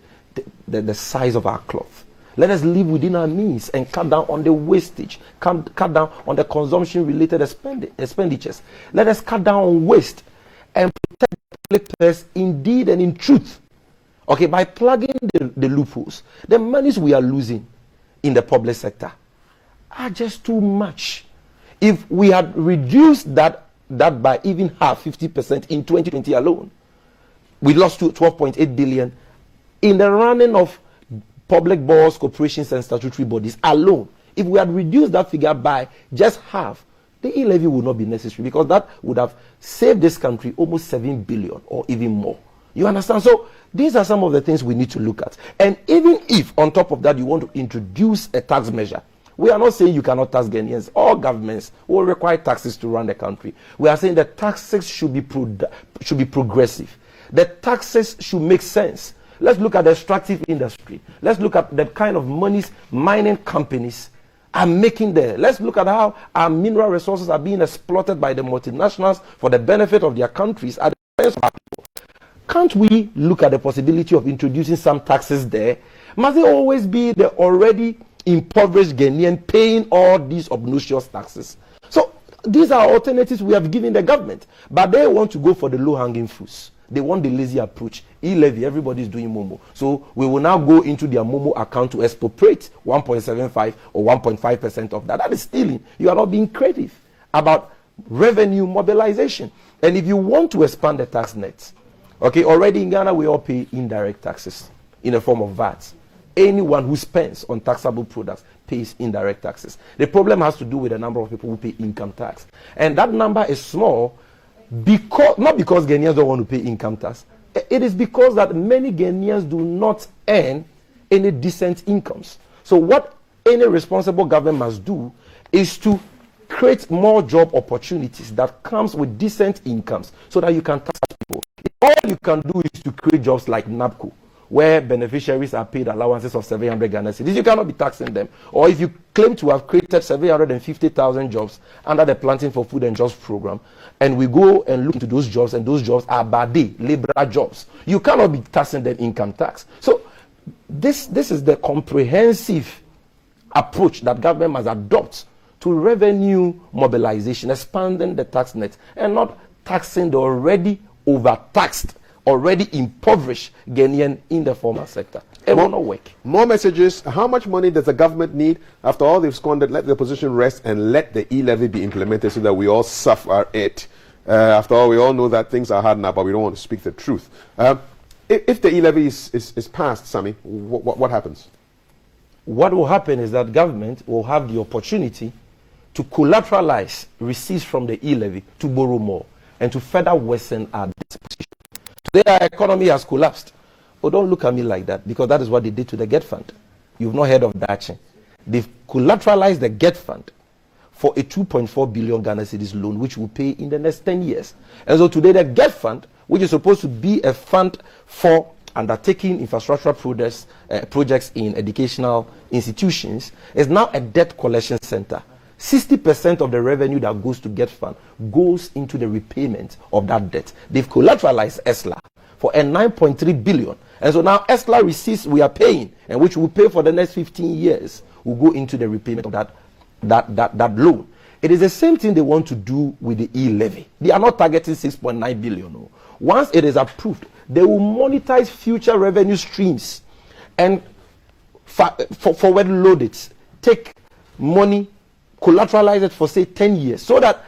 S2: the size of our cloth. Let us live within our means and cut down on the wastage, cut down on the consumption-related expenditures. Let us cut down on waste and protect the public purse indeed and in truth. Okay, by plugging the loopholes, the monies we are losing in the public sector are just too much. If we had reduced that by even half, 50% in 2020 alone, we lost to 12.8 billion in the running of public boards, corporations, and statutory bodies alone. If we had reduced that figure by just half, the e-levy would not be necessary, because that would have saved this country almost 7 billion or even more. You understand? So these are some of the things we need to look at. And even if on top of that you want to introduce a tax measure, we are not saying you cannot tax Ghanaians. All governments will require taxes to run the country. We are saying that taxes should be progressive. The taxes should make sense. Let's look at the extractive industry. Let's look at the kind of monies mining companies are making there. Let's look at how our mineral resources are being exploited by the multinationals for the benefit of their countries at the expense of our people. Can't we look at the possibility of introducing some taxes there? Must it always be the already impoverished Ghanaian paying all these obnoxious taxes? So these are alternatives we have given the government, but they want to go for the low-hanging fruits. They want the lazy approach. E-levy, everybody is doing Momo. So we will now go into their Momo account to expropriate 1.75 or 1.5% of that. That is stealing. You are not being creative about revenue mobilization. And if you want to expand the tax net, okay, already in Ghana we all pay indirect taxes in the form of VAT. Anyone who spends on taxable products pays indirect taxes. The problem has to do with the number of people who pay income tax. And that number is small, not because Ghanaians don't want to pay income tax. It is because that many Ghanaians do not earn any decent incomes. So what any responsible government must do is to create more job opportunities that comes with decent incomes so that you can tax people. All you can do is to create jobs like NABCO, where beneficiaries are paid allowances of 700 Ghana cedis. You cannot be taxing them. Or if you claim to have created 750,000 jobs under the Planting for Food and Jobs program, and we go and look into those jobs, and those jobs are bad labor jobs, you cannot be taxing them income tax. So this is the comprehensive approach that government must adopt to revenue mobilization, expanding the tax net, and not taxing the already overtaxed, already impoverished Ghanaian in the formal sector. It will not work.
S3: More messages. How much money does the government need? After all they've squandered, let the opposition rest and let the e-levy be implemented so that we all suffer it. After all, we all know that things are hard now, but we don't want to speak the truth. If the e-levy is passed, Sammy, what happens?
S2: What will happen is that government will have the opportunity to collateralize receipts from the e-levy to borrow more and to further worsen our debt position. Today our economy has collapsed. Oh, don't look at me like that, because that is what they did to the GET Fund. You've not heard of that. They've collateralized the GET Fund for a 2.4 billion Ghana cedis loan, which will pay in the next 10 years. And so today the GET Fund, which is supposed to be a fund for undertaking infrastructural projects in educational institutions, is now a debt collection center. 60% of the revenue that goes to GET Fund goes into the repayment of that debt. They've collateralized ESLA for a 9.3 billion. And so now ESLA receipts we are paying, and which we'll pay for the next 15 years, will go into the repayment of that loan. It is the same thing they want to do with the e-levy. They are not targeting 6.9 billion. No. Once it is approved, they will monetize future revenue streams and forward load it, take money, collateralize it for say 10 years, so that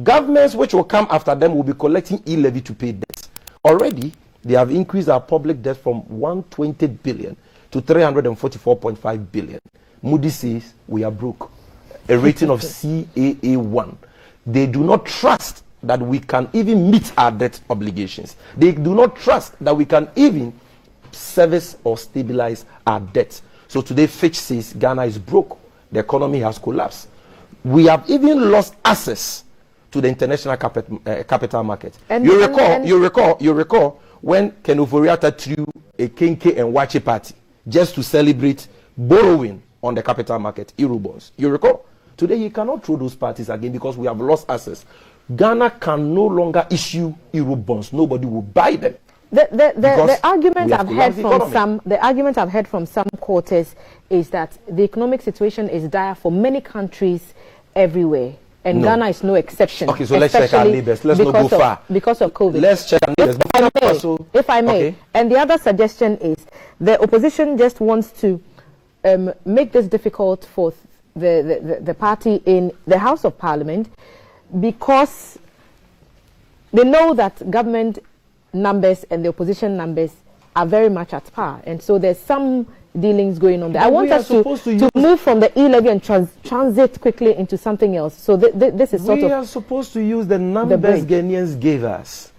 S2: governments which will come after them will be collecting e-levy to pay debts. Already, they have increased our public debt from 120 billion to 344.5 billion. Moody says we are broke. A rating of CAA1. They do not trust that we can even meet our debt obligations. They do not trust that we can even service or stabilize our debt. So today Fitch says Ghana is broke. The economy has collapsed. We have even lost access to the international capital market. You recall when Ken Ofori-Atta threw a Kenke and Wache party just to celebrate borrowing on the capital market, Eurobonds. You recall? Today he cannot throw those parties again because we have lost access. Ghana can no longer issue Eurobonds. Nobody will buy them.
S1: The argument I've heard from some quarters is that the economic situation is dire for many countries everywhere. And no. Ghana is no exception.
S2: Okay, so let's check our neighbors. Let's not go far.
S1: Because of COVID.
S2: Let's check our neighbors.
S1: If I may. Okay. And the other suggestion is the opposition just wants to make this difficult for the party in the House of Parliament because they know that government numbers and the opposition numbers are very much at par. And so there's some dealings going on there. I want us to move from the e-levy and transit quickly into something else. So this is sort of...
S2: We are supposed to use the numbers Ghanaians gave us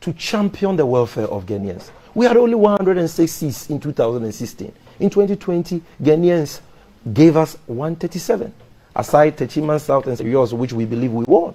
S2: to champion the welfare of Ghanaians. We had only 106 seats in 2016. In 2020, Ghanaians gave us 137, aside Techiman South and Serios, which we believe we won.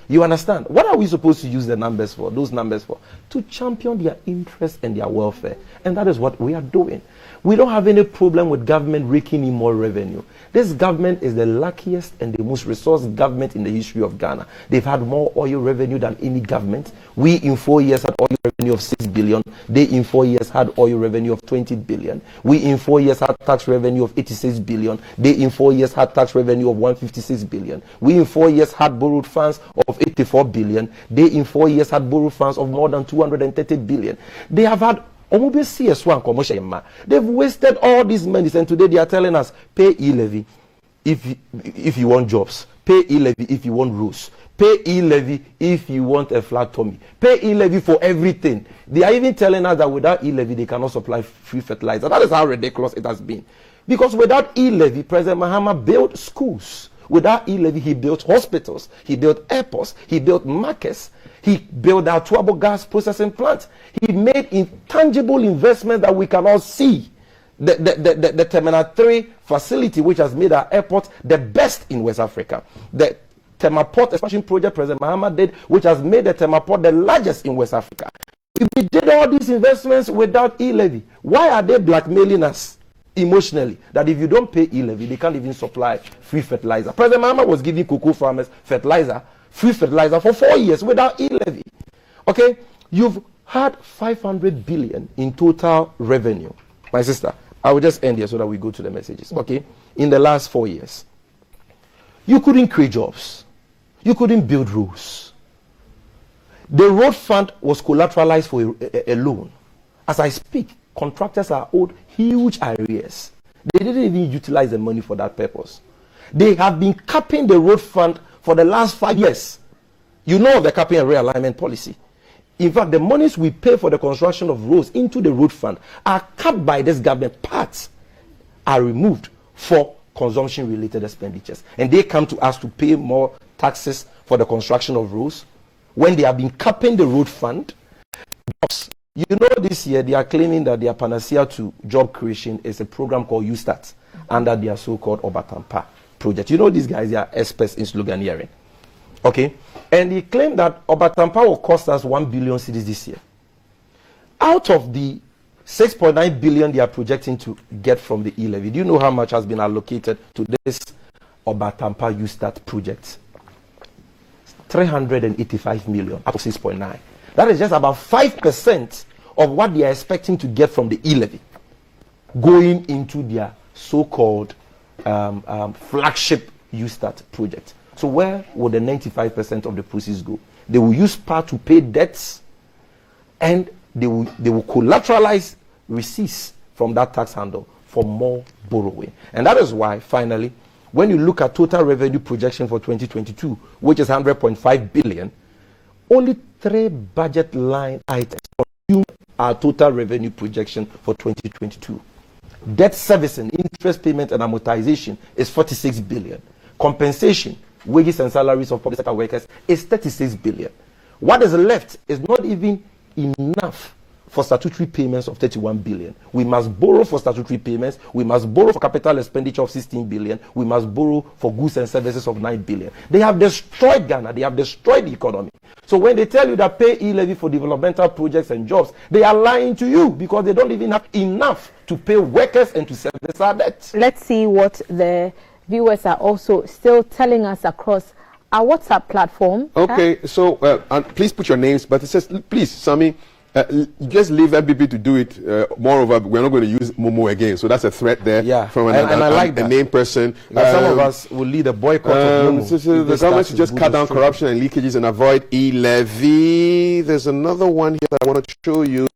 S2: You understand? What are we supposed to use the numbers for, those numbers for? To champion their interests and their welfare. And that is what we are doing. We don't have any problem with government raking in more revenue. This government is the luckiest and the most resourced government in the history of Ghana. They've had more oil revenue than any government. We in 4 years had oil revenue of 6 billion. They in 4 years had oil revenue of 20 billion. We in 4 years had tax revenue of 86 billion. They in 4 years had tax revenue of 156 billion. We in 4 years had borrowed funds of 84 billion. They in 4 years had borrowed funds of more than 230 billion. They have had they've wasted all these money, and today they are telling us pay e-levy if you want jobs, pay e-levy if you want rules, pay e-levy if you want a flat tummy, pay e-levy for everything. They are even telling us that without e-levy they cannot supply free fertilizer. That is how ridiculous it has been. Because without e-levy, President Mahama built schools. Without e-levy, he built hospitals, he built airports, he built markets. He built our Tuabo gas processing plant. He made intangible investment that we cannot see. The Terminal 3 facility, which has made our airport the best in West Africa. The Temaport expansion project President Mahama did, which has made the Temaport the largest in West Africa. If we did all these investments without e-levy, why are they blackmailing us emotionally? That if you don't pay e-levy, they can't even supply free fertilizer. President Mahama was giving cocoa farmers fertilizer, free fertilizer for 4 years without e-levy. Okay, you've had 500 billion in total revenue. My sister, I will just end here so that we go to the messages. Okay, in the last 4 years, you couldn't create jobs, you couldn't build roads. The road fund was collateralized for a loan. As I speak, contractors are owed huge arrears. They didn't even utilize the money for that purpose. They have been capping the road fund for the last 5 years. You know the capping and realignment policy. In fact, the monies we pay for the construction of roads into the road fund are capped by this government. Parts are removed for consumption-related expenditures. And they come to us to pay more taxes for the construction of roads when they have been capping the road fund. You know, this year they are claiming that their panacea to job creation is a program called USTAT under their so-called Obatampa project. You know, these guys, they are experts in sloganeering. Okay? And he claimed that Obatampa will cost us 1 billion cedis this year. Out of the 6.9 billion they are projecting to get from the e-levy, do you know how much has been allocated to this Obatampa USTAT project? 385 million out of 6.9. That is just about 5% of what they are expecting to get from the e-levy going into their so-called flagship USTAT project. So where will the 95% of the proceeds go? They will use part to pay debts, and they will collateralize receipts from that tax handle for more borrowing. And that is why, finally, when you look at total revenue projection for 2022, which is 100.5 billion, only 3 budget line items consume our total revenue projection for 2022. Debt servicing, interest payment and amortization is 46 billion. Compensation, wages and salaries of public sector workers is 36 billion. What is left is not even enough for statutory payments of 31 billion. We must borrow for statutory payments. We must borrow for capital expenditure of 16 billion. We must borrow for goods and services of 9 billion. They have destroyed Ghana. They have destroyed the economy. So when they tell you that pay e-levy for developmental projects and jobs, they are lying to you, because they don't even have enough to pay workers and to service our debt.
S1: Let's see what the viewers are also still telling us across our WhatsApp platform.
S3: Okay, so and please put your names, but it says, please, Sammy, just leave MPP to do it. Moreover, we're not going to use Momo again. So that's a threat there.
S2: Yeah,
S3: from
S2: and I like
S3: a named person.
S2: Some of us will lead a boycott of Momo.
S3: So the government should just cut down corruption and leakages and avoid e-levy. There's another one here that I want to show you.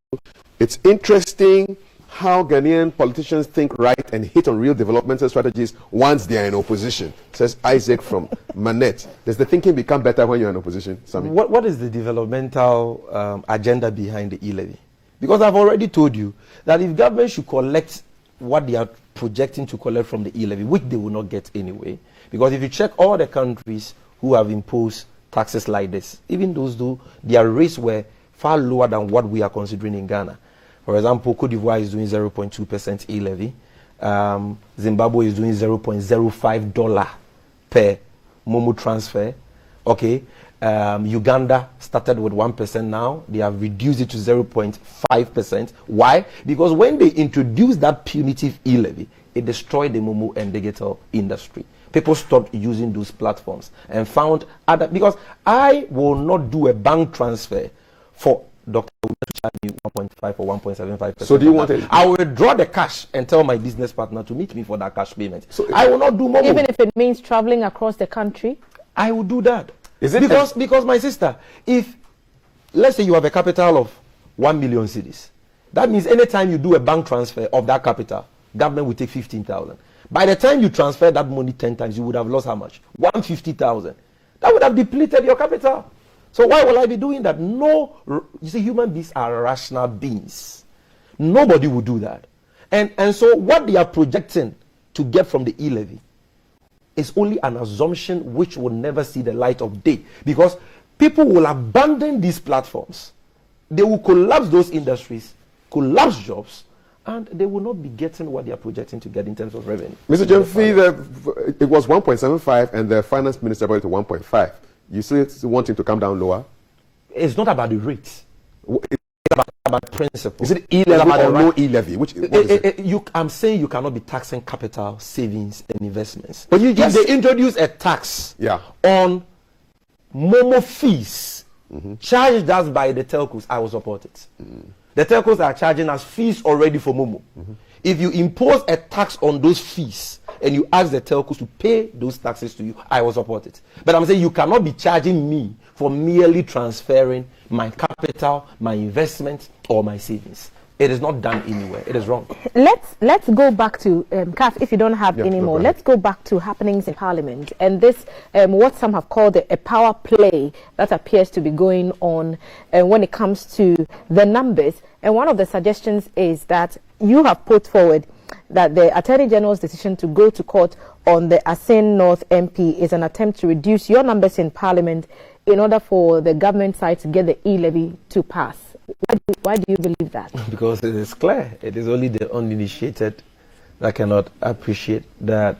S3: It's interesting how Ghanaian politicians think right and hit on real developmental strategies once they are in opposition, says Isaac from Manette. Does the thinking become better when you're in opposition, Sammy?
S2: What is the developmental agenda behind the e-levy? Because I've already told you that if government should collect what they are projecting to collect from the e-levy, which they will not get anyway, because if you check all the countries who have imposed taxes like this, even those though their rates were far lower than what we are considering in Ghana. For example, Cote d'Ivoire is doing 0.2% e-levy. Zimbabwe is doing $0.05 per Momo transfer. Okay. Uganda started with 1% now. They have reduced it to 0.5%. Why? Because when they introduced that punitive e-levy, it destroyed the Momo and digital industry. People stopped using those platforms and found other, because I will not do a bank transfer for Dr. to charge me 1.5 or 1.75%.
S3: So do you want it?
S2: I will withdraw the cash and tell my business partner to meet me for that cash payment. So I will not do more.
S1: Even if it means traveling across the country?
S2: I will do that.
S3: Is it
S2: because my sister, if let's say you have a capital of 1 million cedis, that means anytime you do a bank transfer of that capital, government will take 15,000. By the time you transfer that money 10 times, you would have lost how much? 150,000. That would have depleted your capital. So why will I be doing that? No, you see, human beings are rational beings. Nobody will do that. And so what they are projecting to get from the e-levy is only an assumption which will never see the light of day. Because people will abandon these platforms. They will collapse those industries, collapse jobs, and they will not be getting what they are projecting to get in terms of revenue.
S3: Mr. Gyamfi, it was 1.75 and the finance minister brought it to 1.5. You still want him to come down lower?
S2: It's not about the rates. It's about principle.
S3: Is it e-levy or no e-levy?
S2: I'm saying you cannot be taxing capital, savings, and investments.
S3: But
S2: if they introduce a tax on Momo fees, charged us by the telcos, I will support it. The telcos are charging us fees already for Momo. If you impose a tax on those fees and you ask the telcos to pay those taxes to you, I will support it. But I'm saying you cannot be charging me for merely transferring my capital, my investment, or my savings. It is not done anywhere. It is wrong.
S1: Let's go back to CAF, if you don't have any more. Let's go back to happenings in Parliament and this what some have called a power play that appears to be going on when it comes to the numbers. And one of the suggestions is that you have put forward that the Attorney General's decision to go to court on the Asin North MP is an attempt to reduce your numbers in Parliament in order for the government side to get the e-levy to pass. Why do you believe that?
S2: Because it is clear. It is only the uninitiated that cannot appreciate that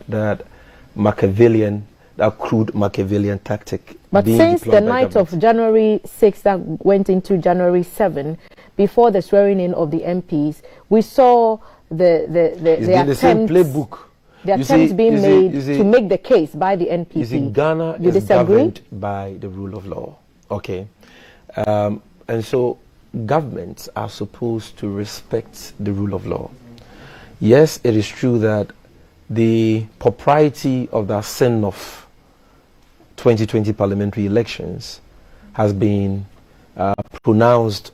S2: Machiavellian, that crude Machiavellian tactic.
S1: But since the night of January 6 that went into January 7, before the swearing in of the MPs, we saw the
S2: same playbook.
S1: The attempts being made to make the case by the NPP.
S2: You see, Ghana is governed by the rule of law. Okay. And so governments are supposed to respect the rule of law. Yes, it is true that the propriety of the Asin of 2020 parliamentary elections has been pronounced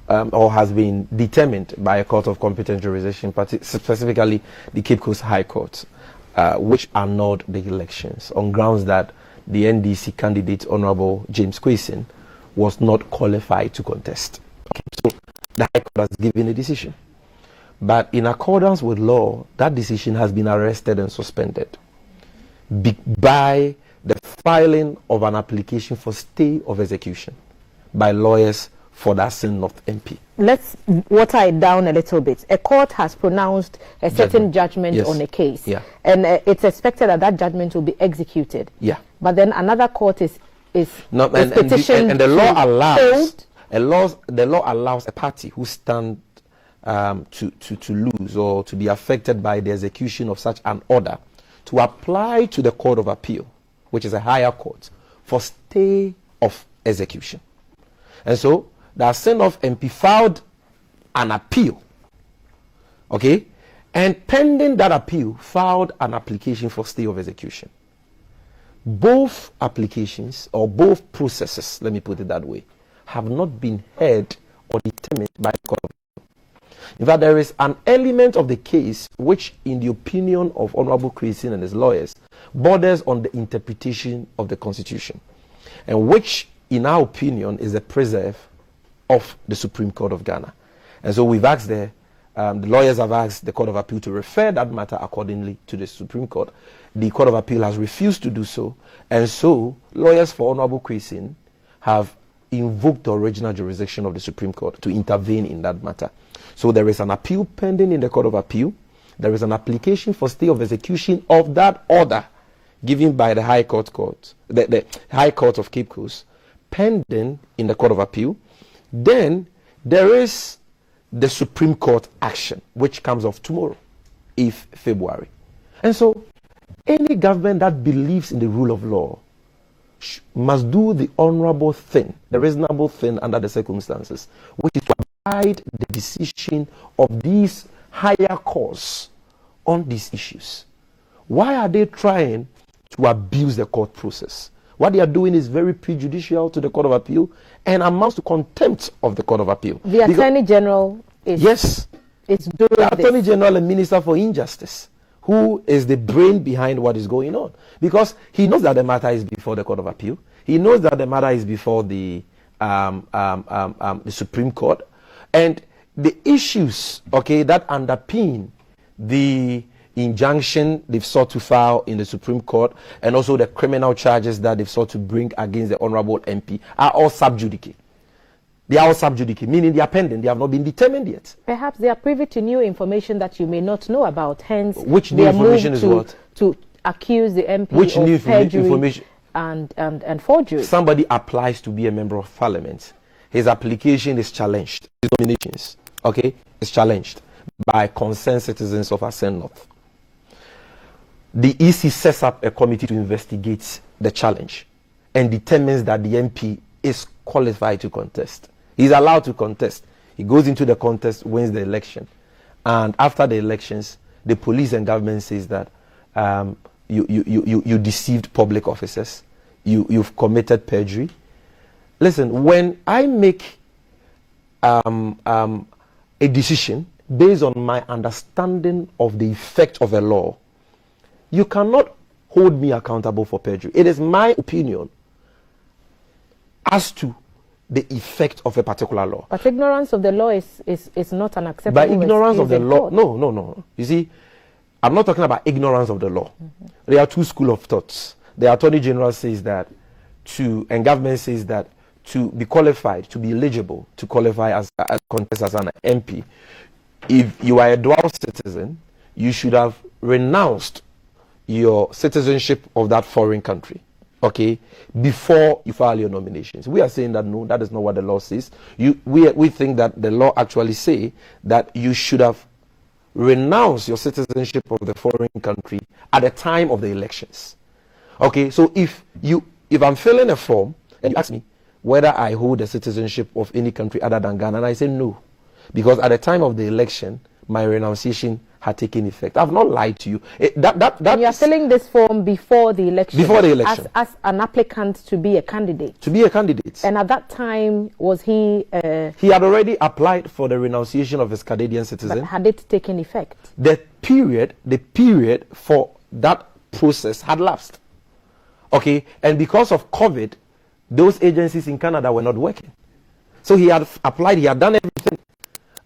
S2: or has been determined by a court of competent jurisdiction, specifically the Cape Coast High Court, which annulled the elections on grounds that the NDC candidate, Honorable James Kwesing, was not qualified to contest. Okay, so the High Court has given a decision. But in accordance with law, that decision has been arrested and suspended by the filing of an application for stay of execution by lawyers for that North MP.
S1: Let's water it down a little bit. A court has pronounced a certain judgment
S2: Yes.
S1: on a case,
S2: Yeah.
S1: and it's expected that that judgment will be executed.
S2: Yeah.
S1: But then another court is
S2: No,
S1: petitioned
S2: and the law
S1: to
S2: allows
S1: hold.
S2: the law allows a party who stand to lose or to be affected by the execution of such an order to apply to the Court of Appeal, which is a higher court, for stay of execution. And so the North MP filed an appeal, okay, and pending that appeal, filed an application for stay of execution. Both applications, or both processes, let me put it that way, have not been heard or determined by the Court of Appeal. In fact, there is an element of the case which, in the opinion of Honorable Creason and his lawyers, borders on the interpretation of the Constitution, and which, in our opinion, is a preserve of the Supreme Court of Ghana. And so we've asked the lawyers have asked the Court of Appeal to refer that matter accordingly to the Supreme Court. The Court of Appeal has refused to do so, and so lawyers for Honorable Creason have invoked the original jurisdiction of the Supreme Court to intervene in that matter. So there is an appeal pending in the Court of Appeal. There is an application for stay of execution of that order given by the High Court, the High Court of Cape Coast, pending in the Court of Appeal. Then there is the Supreme Court action, which comes off tomorrow, 8th February. And so any government that believes in the rule of law must do the honorable thing, the reasonable thing under the circumstances, which is to abide the decision of these higher courts on these issues. Why are they trying to abuse the court process? What they are doing is very prejudicial to the Court of Appeal and amounts to contempt of the Court of Appeal.
S1: The Attorney General is doing
S2: the Attorney
S1: this.
S2: General and Minister for Injustice, who is the brain behind what is going on, because he knows that the matter is before the Court of Appeal. He knows that the matter is before the Supreme Court, and the issues, okay, that underpin the injunction they've sought to file in the Supreme Court, and also the criminal charges that they've sought to bring against the Honorable MP, are all sub judice. They are all sub judice, meaning they are pending. They have not been determined yet.
S1: Perhaps they are privy to new information that you may not know about. Hence,
S2: which new information is what?
S1: To accuse the MP
S2: which
S1: of
S2: new
S1: perjury
S2: information?
S1: And forgery.
S2: Somebody applies to be a member of Parliament. His application is challenged. His nominations, okay, is challenged by concerned citizens of Ascent North. The EC sets up a committee to investigate the challenge and determines that the MP is qualified to contest. He's allowed to contest. He goes into the contest, wins the election. And after the elections, the police and government says that you deceived public officers. You've committed perjury. Listen, when I make a decision based on my understanding of the effect of a law, you cannot hold me accountable for perjury. It is my opinion as to the effect of a particular law.
S1: But ignorance of the law is not an acceptable
S2: By ignorance of the law,
S1: court.
S2: no. You see, I'm not talking about ignorance of the law. There are two schools of thoughts. The Attorney General says that and government says that to be qualified, to be eligible to qualify as a contest as an MP, if you are a dual citizen, you should have renounced your citizenship of that foreign country, okay, before you file your nominations. We are saying that no, that is not what the law says. We think that the law actually say that you should have renounced your citizenship of the foreign country at the time of the elections. Okay, so if I'm filling a form and you ask me whether I hold the citizenship of any country other than Ghana, and I say no, because at the time of the election, my renunciation had taken effect. I've not lied to you.
S1: And you are filling this form before the election.
S2: Before the election.
S1: As an applicant to be a candidate.
S2: To be a candidate.
S1: And at that time, was he...
S2: he had already applied for the renunciation of his Canadian citizen.
S1: But had it taken effect?
S2: The period for that process had lapsed. Okay, and because of COVID, those agencies in Canada were not working. So he had applied, he had done everything.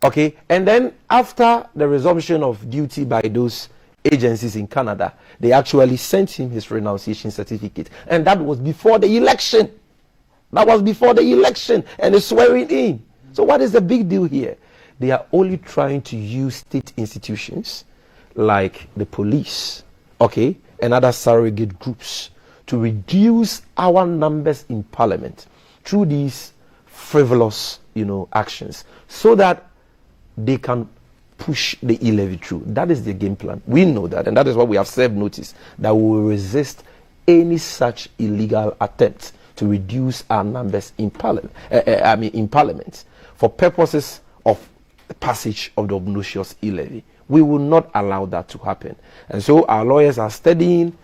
S2: Okay, and then after the resumption of duty by those agencies in Canada, they actually sent him his renunciation certificate. And that was before the election. That was before the election and the swearing in. So what is the big deal here? They are only trying to use state institutions like the police, okay, and other surrogate groups to reduce our numbers in parliament through these frivolous, actions, so that they can push the e-levy through. That is the game plan. We know that, and that is why we have served notice that we will resist any such illegal attempt to reduce our numbers in parliament. In parliament, for purposes of the passage of the obnoxious e-levy. We will not allow that to happen. And so our lawyers are studying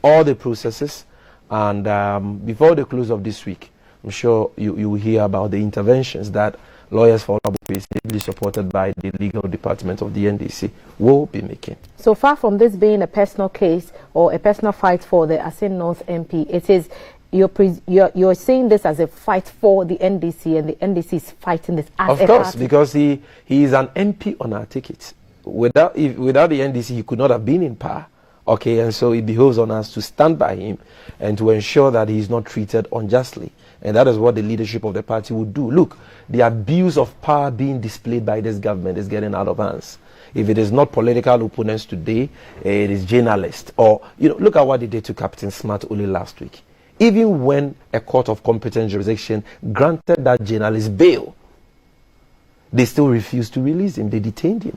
S2: all the processes, and before the close of this week, I'm sure you will hear about the interventions that lawyers for Abupi, ably supported by the legal department of the NDC, will be making. So
S1: far from this being a personal case or a personal fight for the Asin North MP, it is you're seeing this as a fight for the NDC, and the NDC is fighting this as a party. Of course, because he is an MP on our ticket. Without the NDC, he could not have been in power. Okay, and so it behoves on us to stand by him and to ensure that he is not treated unjustly. And that is what the leadership of the party would do. Look, the abuse of power being displayed by this government is getting out of hands. If it is not political opponents today, it is journalists. Or, look at what they did to Captain Smart only last week. Even when a court of competent jurisdiction granted that journalist bail, they still refused to release him. They detained him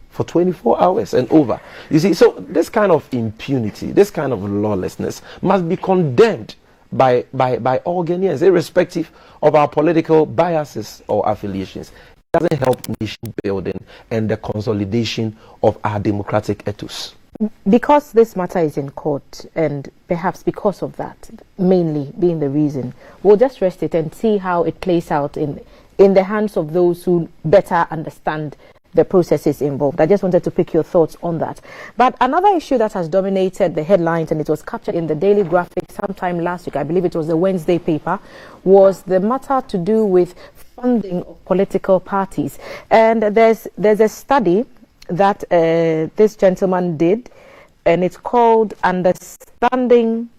S1: for 24 hours and over. You see, so this kind of impunity, this kind of lawlessness must be condemned by all Ghanaians, irrespective of our political biases or affiliations. It doesn't help nation building and the consolidation of our democratic ethos. Because this matter is in court, and perhaps because of that, mainly being the reason, we'll just rest it and see how it plays out in the hands of those who better understand the processes involved. I just wanted to pick your thoughts on that. But another issue that has dominated the headlines, and it was captured in the Daily Graphic sometime last week, I believe it was the Wednesday paper, was the matter to do with funding of political parties. And there's a study that this gentleman did, and it's called Understanding,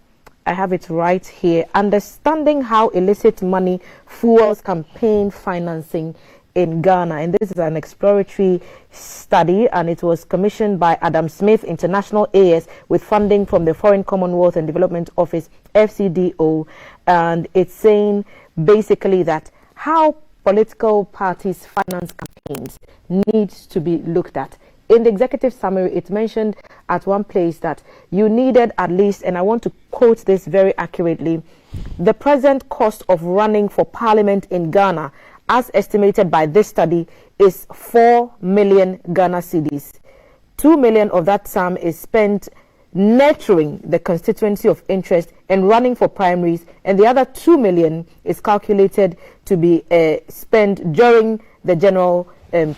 S1: I have it right here, Understanding How Illicit Money Fuels Campaign Financing in Ghana. And this is an exploratory study, and it was commissioned by Adam Smith International AS with funding from the Foreign Commonwealth and Development Office, FCDO. And it's saying basically that how political parties finance campaigns needs to be looked at. In the executive summary, it mentioned at one place that you needed at least, and I want to quote this very accurately, the present cost of running for parliament in Ghana, as estimated by this study, is 4 million Ghana cedis. 2 million of that sum is spent nurturing the constituency of interest and running for primaries, and the other 2 million is calculated to be spent during the general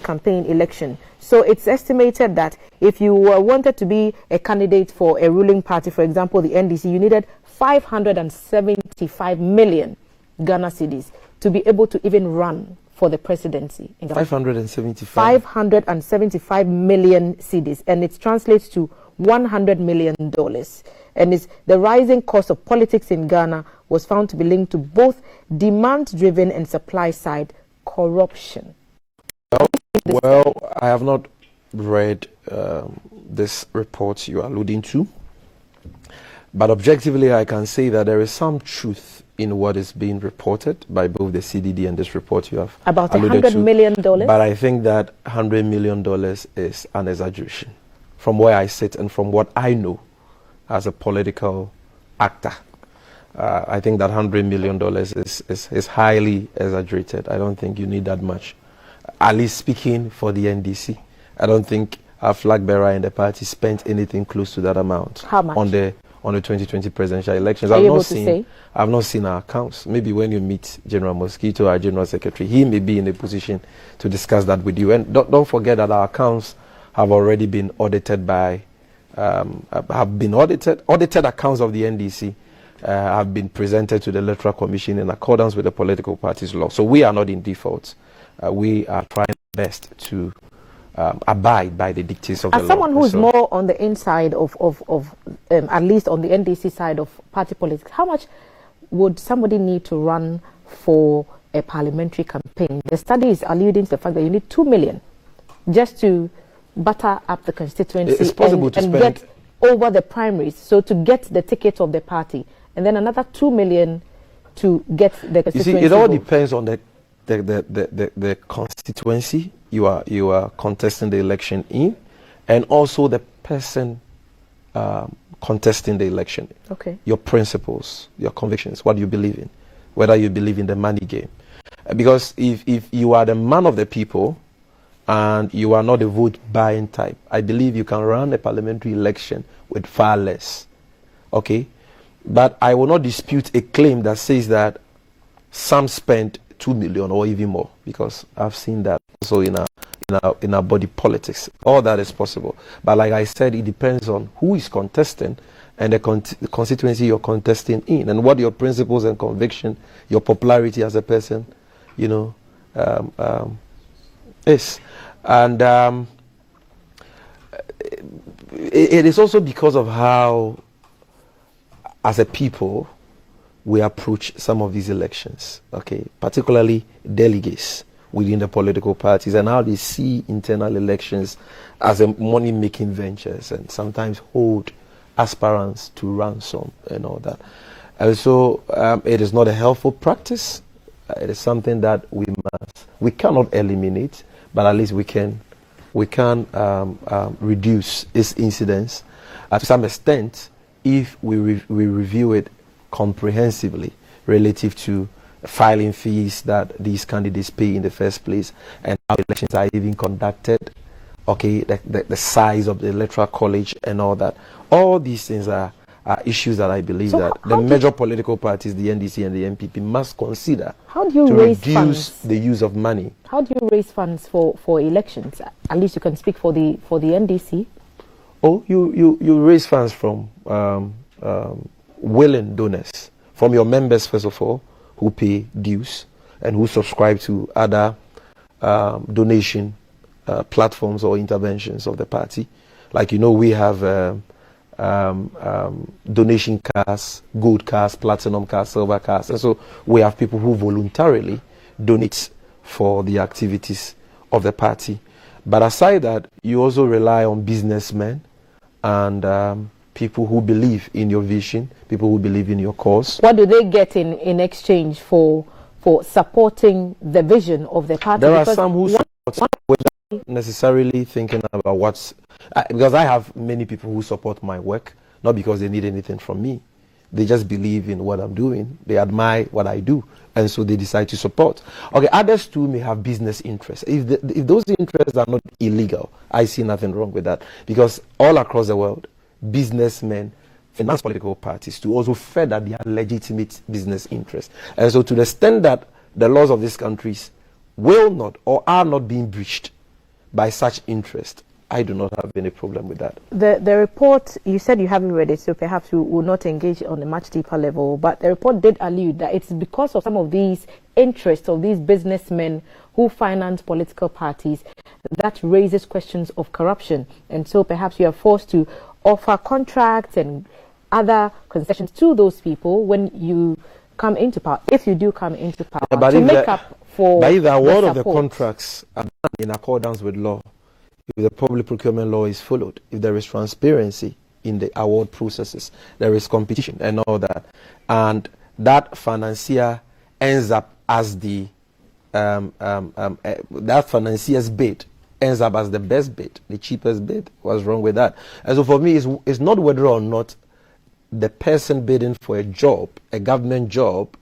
S1: campaign election. So it's estimated that if you wanted to be a candidate for a ruling party, for example, the NDC, you needed 575 million Ghana cedis to be able to even run for the presidency. 575 million cedis, and it translates to $100 million. And the rising cost of politics in Ghana was found to be linked to both demand-driven and supply-side corruption.
S2: Well, I have not read this report you are alluding to, but objectively I can say that there is some truth in what is being reported by both the CDD and this report you have
S1: about $100 million.
S2: But I think that $100 million is an exaggeration from where I sit and from what I know as a political actor. I think that $100 million is highly exaggerated. I don't think you need that much. At least speaking for the NDC, I don't think our flag bearer in the party spent anything close to that amount.
S1: How much?
S2: On the 2020 presidential elections.
S1: Are you able to say?
S2: I've not seen our accounts. Maybe when you meet General Mosquito, our General Secretary, he may be in a position to discuss that with you. And don't forget that our accounts have already been audited by, audited accounts of the NDC have been presented to the Electoral Commission in accordance with the political parties law. So we are not in default. We are trying best to abide by the dictates of the law.
S1: As someone who is more on the inside of at least on the NDC side of party politics, how much would somebody need to run for a parliamentary campaign? The study is alluding to the fact that you need 2 million just to butter up the constituency.
S2: It's possible to
S1: and
S2: spend
S1: get over the primaries, so to get the ticket of the party, and then another 2 million to get the constituency.
S2: You see, it all
S1: vote.
S2: depends on the constituency you are contesting the election in, and also the person contesting the election.
S1: Okay.
S2: Your principles, your convictions, what you believe in, whether you believe in the money game. Because if you are the man of the people and you are not a vote buying type, I believe you can run a parliamentary election with far less. Okay? But I will not dispute a claim that says that some spent 2 million or even more, because I've seen that also in our body politics. All that is possible. But like I said, it depends on who is contesting and the constituency you're contesting in, and what your principles and conviction, your popularity as a person, is. And it is also because of how, as a people, we approach some of these elections, okay, particularly delegates within the political parties, and how they see internal elections as a money-making ventures, and sometimes hold aspirants to ransom and all that. And so it is not a helpful practice. It is something that we cannot eliminate, but at least we can reduce its incidence to some extent if we review it comprehensively relative to filing fees that these candidates pay in the first place, and how elections are even conducted, okay, the size of the electoral college and all that. All these things are issues that I believe that the major political parties, the NDC and the MPP, must consider to reduce the use of money.
S1: How do you raise funds for elections? At least you can speak for the NDC.
S2: Oh, you raise funds from willing donors, from your members first of all, who pay dues and who subscribe to other donation platforms or interventions of the party. Like, we have donation cards, gold cards, platinum cards, silver cards, and so we have people who voluntarily donate for the activities of the party. But aside that, you also rely on businessmen and people who believe in your vision, people who believe in your cause.
S1: What do they get in exchange for supporting the vision of the party?
S2: There are some who support without necessarily thinking about what's... because I have many people who support my work, not because they need anything from me. They just believe in what I'm doing. They admire what I do, and so they decide to support. Okay, others too may have business interests. If those interests are not illegal, I see nothing wrong with that, because all across the world, businessmen finance political parties to also further their legitimate business interests. And so to the extent that the laws of these countries will not or are not being breached by such interest, I do not have any problem with that.
S1: The report, you said you haven't read it, so perhaps you will not engage on a much deeper level, but the report did allude that it's because of some of these interests of these businessmen who finance political parties that raises questions of corruption. And so perhaps you are forced to offer contracts and other concessions to those people when you come into power, if you do come into power, to make up for
S2: the award of the contracts are done in accordance with law, if the public procurement law is followed, if there is transparency in the award processes, there is competition and all that, and that financier ends up as the that financier's bid ends up as the best bid, the cheapest bid. What's wrong with that? And so for me, it's not whether or not the person bidding for a job, a government job,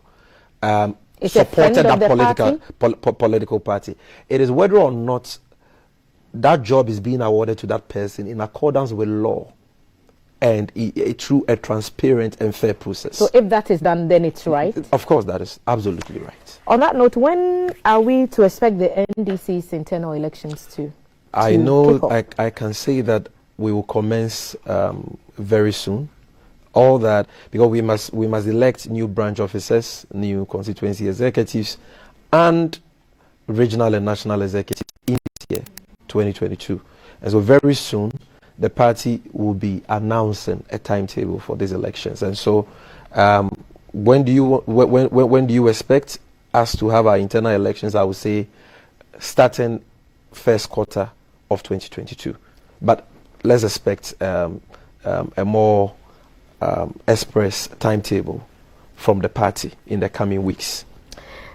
S2: supported that political party. It is whether or not that job is being awarded to that person in accordance with law and through a transparent and fair process.
S1: So if that is done, then it's right?
S2: Of course, that is absolutely right.
S1: On that note, when are we to expect the NDC's internal elections to
S2: I know I can say that we will commence very soon. All that, because we must elect new branch officers, new constituency executives, and regional and national executives in this year, 2022. And so very soon, the party will be announcing a timetable for these elections. And so when do you expect us to have our internal elections? I would say starting first quarter of 2022. But let's expect a more express timetable from the party in the coming weeks.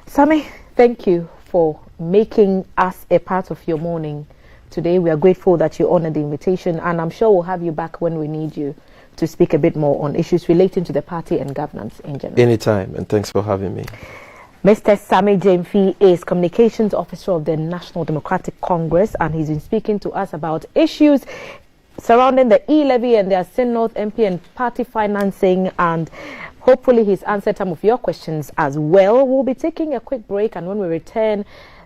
S1: Sammy, thank you for making us a part of your morning today. We are grateful that you honored the invitation, and I'm sure we'll have you back when we need you to speak a bit more on issues relating to the party and governance in general.
S2: Anytime, and thanks for having me.
S1: Mr. Sammy Gyamfi is Communications Officer of the National Democratic Congress, and he's been speaking to us about issues surrounding the e-levy and the Asin North MP and party financing, and hopefully he's answered some of your questions as well. We'll be taking a quick break, and when we return,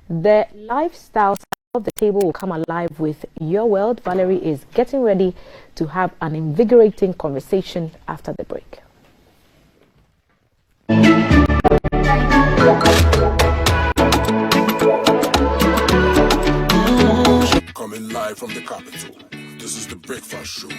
S1: the lifestyle of the table will come alive with Your World. Valerie is getting ready to have an invigorating conversation after the break.
S4: Coming live from the capital. This is the Breakfast Show.